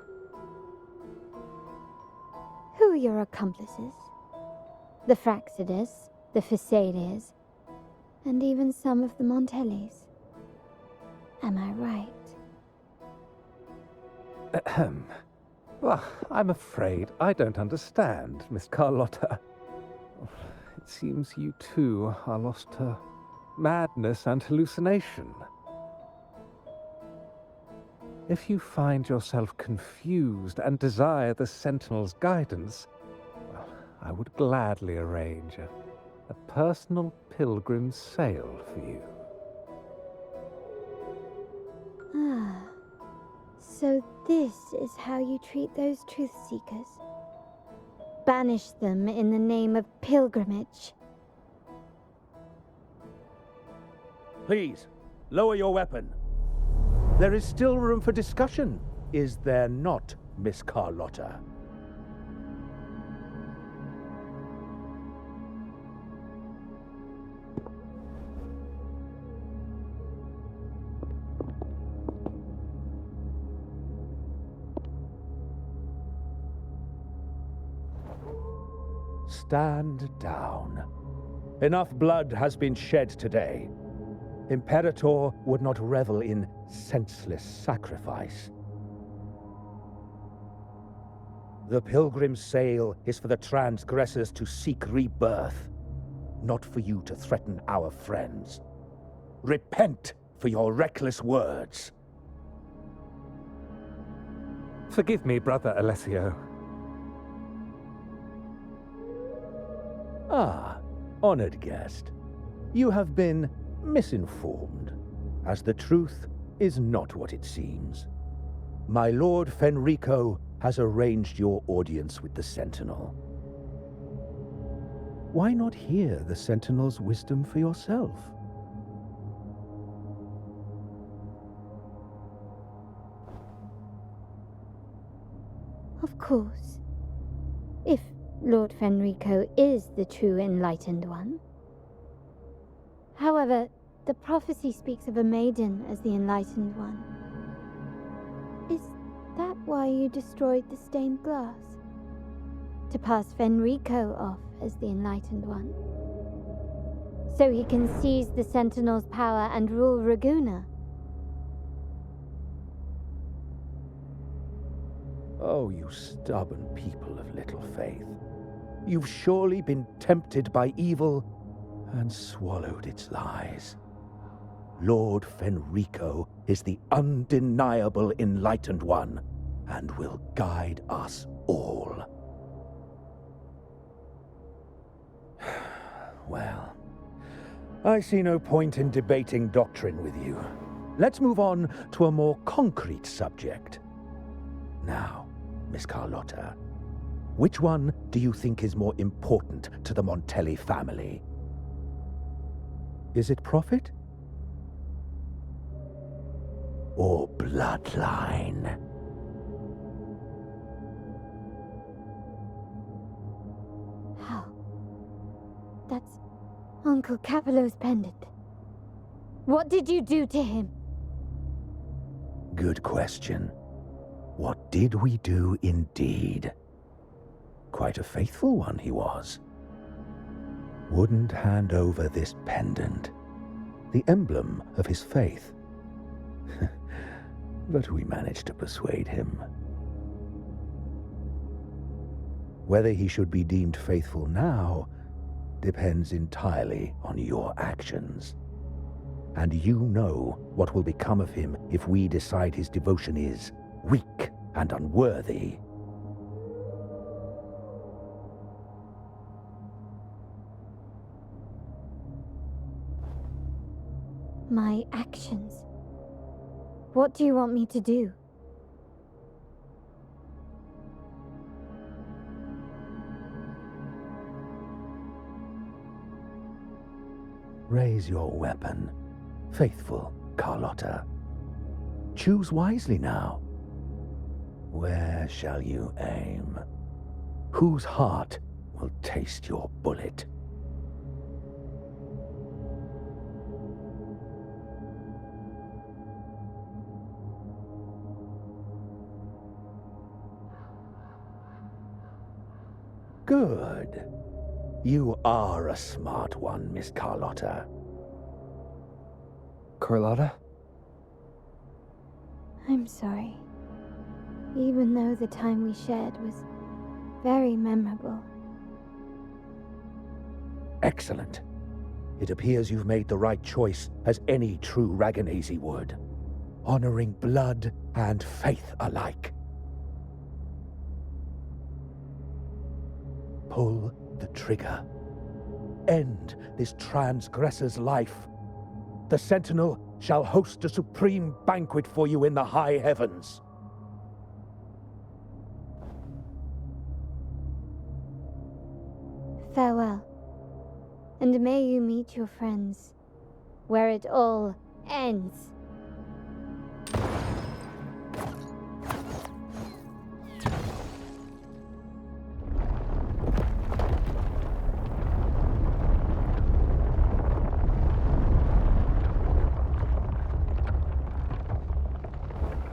Who are your accomplices? The Fraxidus, the Phisalias, and even some of the Montellis. Am I right? Ahem. Well, I'm afraid I don't understand, Miss Carlotta. It seems you too are lost to madness and hallucination. If you find yourself confused and desire the Sentinel's guidance, well, I would gladly arrange a personal pilgrim's sail for you. Ah, so this is how you treat those truth seekers. Banish them in the name of pilgrimage. Please, lower your weapon. There is still room for discussion, is there not, Miss Carlotta? Stand down. Enough blood has been shed today. Imperator would not revel in senseless sacrifice. The pilgrim's sail is for the transgressors to seek rebirth, not for you to threaten our friends. Repent for your reckless words. Forgive me, Brother Alessio. Ah, honored guest. You have been misinformed, as the truth is not what it seems. My Lord Fenrico has arranged your audience with the Sentinel. Why not hear the Sentinel's wisdom for yourself? Of course. If Lord Fenrico is the true enlightened one. However, the prophecy speaks of a maiden as the enlightened one. Is that why you destroyed the stained glass? To pass Fenrico off as the enlightened one? So he can seize the Sentinel's power and rule Raguna? Oh, you stubborn people of little faith. You've surely been tempted by evil and swallowed its lies. Lord Fenrico is the undeniable enlightened one and will guide us all. Well, I see no point in debating doctrine with you. Let's move on to a more concrete subject. Now, Miss Carlotta, which one do you think is more important to the Montelli family? Is it profit? Or bloodline? How? That's Uncle Capello's pendant. What did you do to him? Good question. What did we do indeed? Quite a faithful one he was. Wouldn't hand over this pendant, the emblem of his faith. But we managed to persuade him. Whether he should be deemed faithful now depends entirely on your actions. And you know what will become of him if we decide his devotion is weak and unworthy. My actions. What do you want me to do? Raise your weapon, faithful Carlotta. Choose wisely now. Where shall you aim? Whose heart will taste your bullet? Good. You are a smart one, Miss Carlotta. Carlotta? I'm sorry. Even though the time we shared was very memorable. Excellent. It appears you've made the right choice, as any true Raganese would. Honoring blood and faith alike. Pull the trigger. End this transgressor's life. The Sentinel shall host a supreme banquet for you in the high heavens. Farewell. And may you meet your friends where it all ends.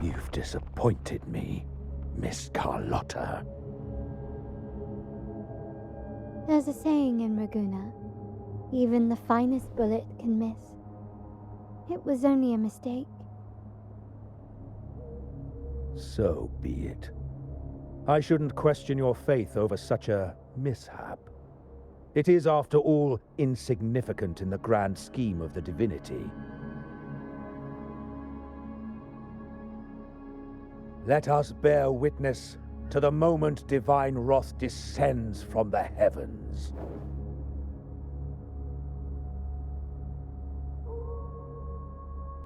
You've disappointed me, Miss Carlotta. There's a saying in Raguna, even the finest bullet can miss. It was only a mistake. So be it. I shouldn't question your faith over such a mishap. It is, after all, insignificant in the grand scheme of the divinity. Let us bear witness to the moment divine wrath descends from the heavens.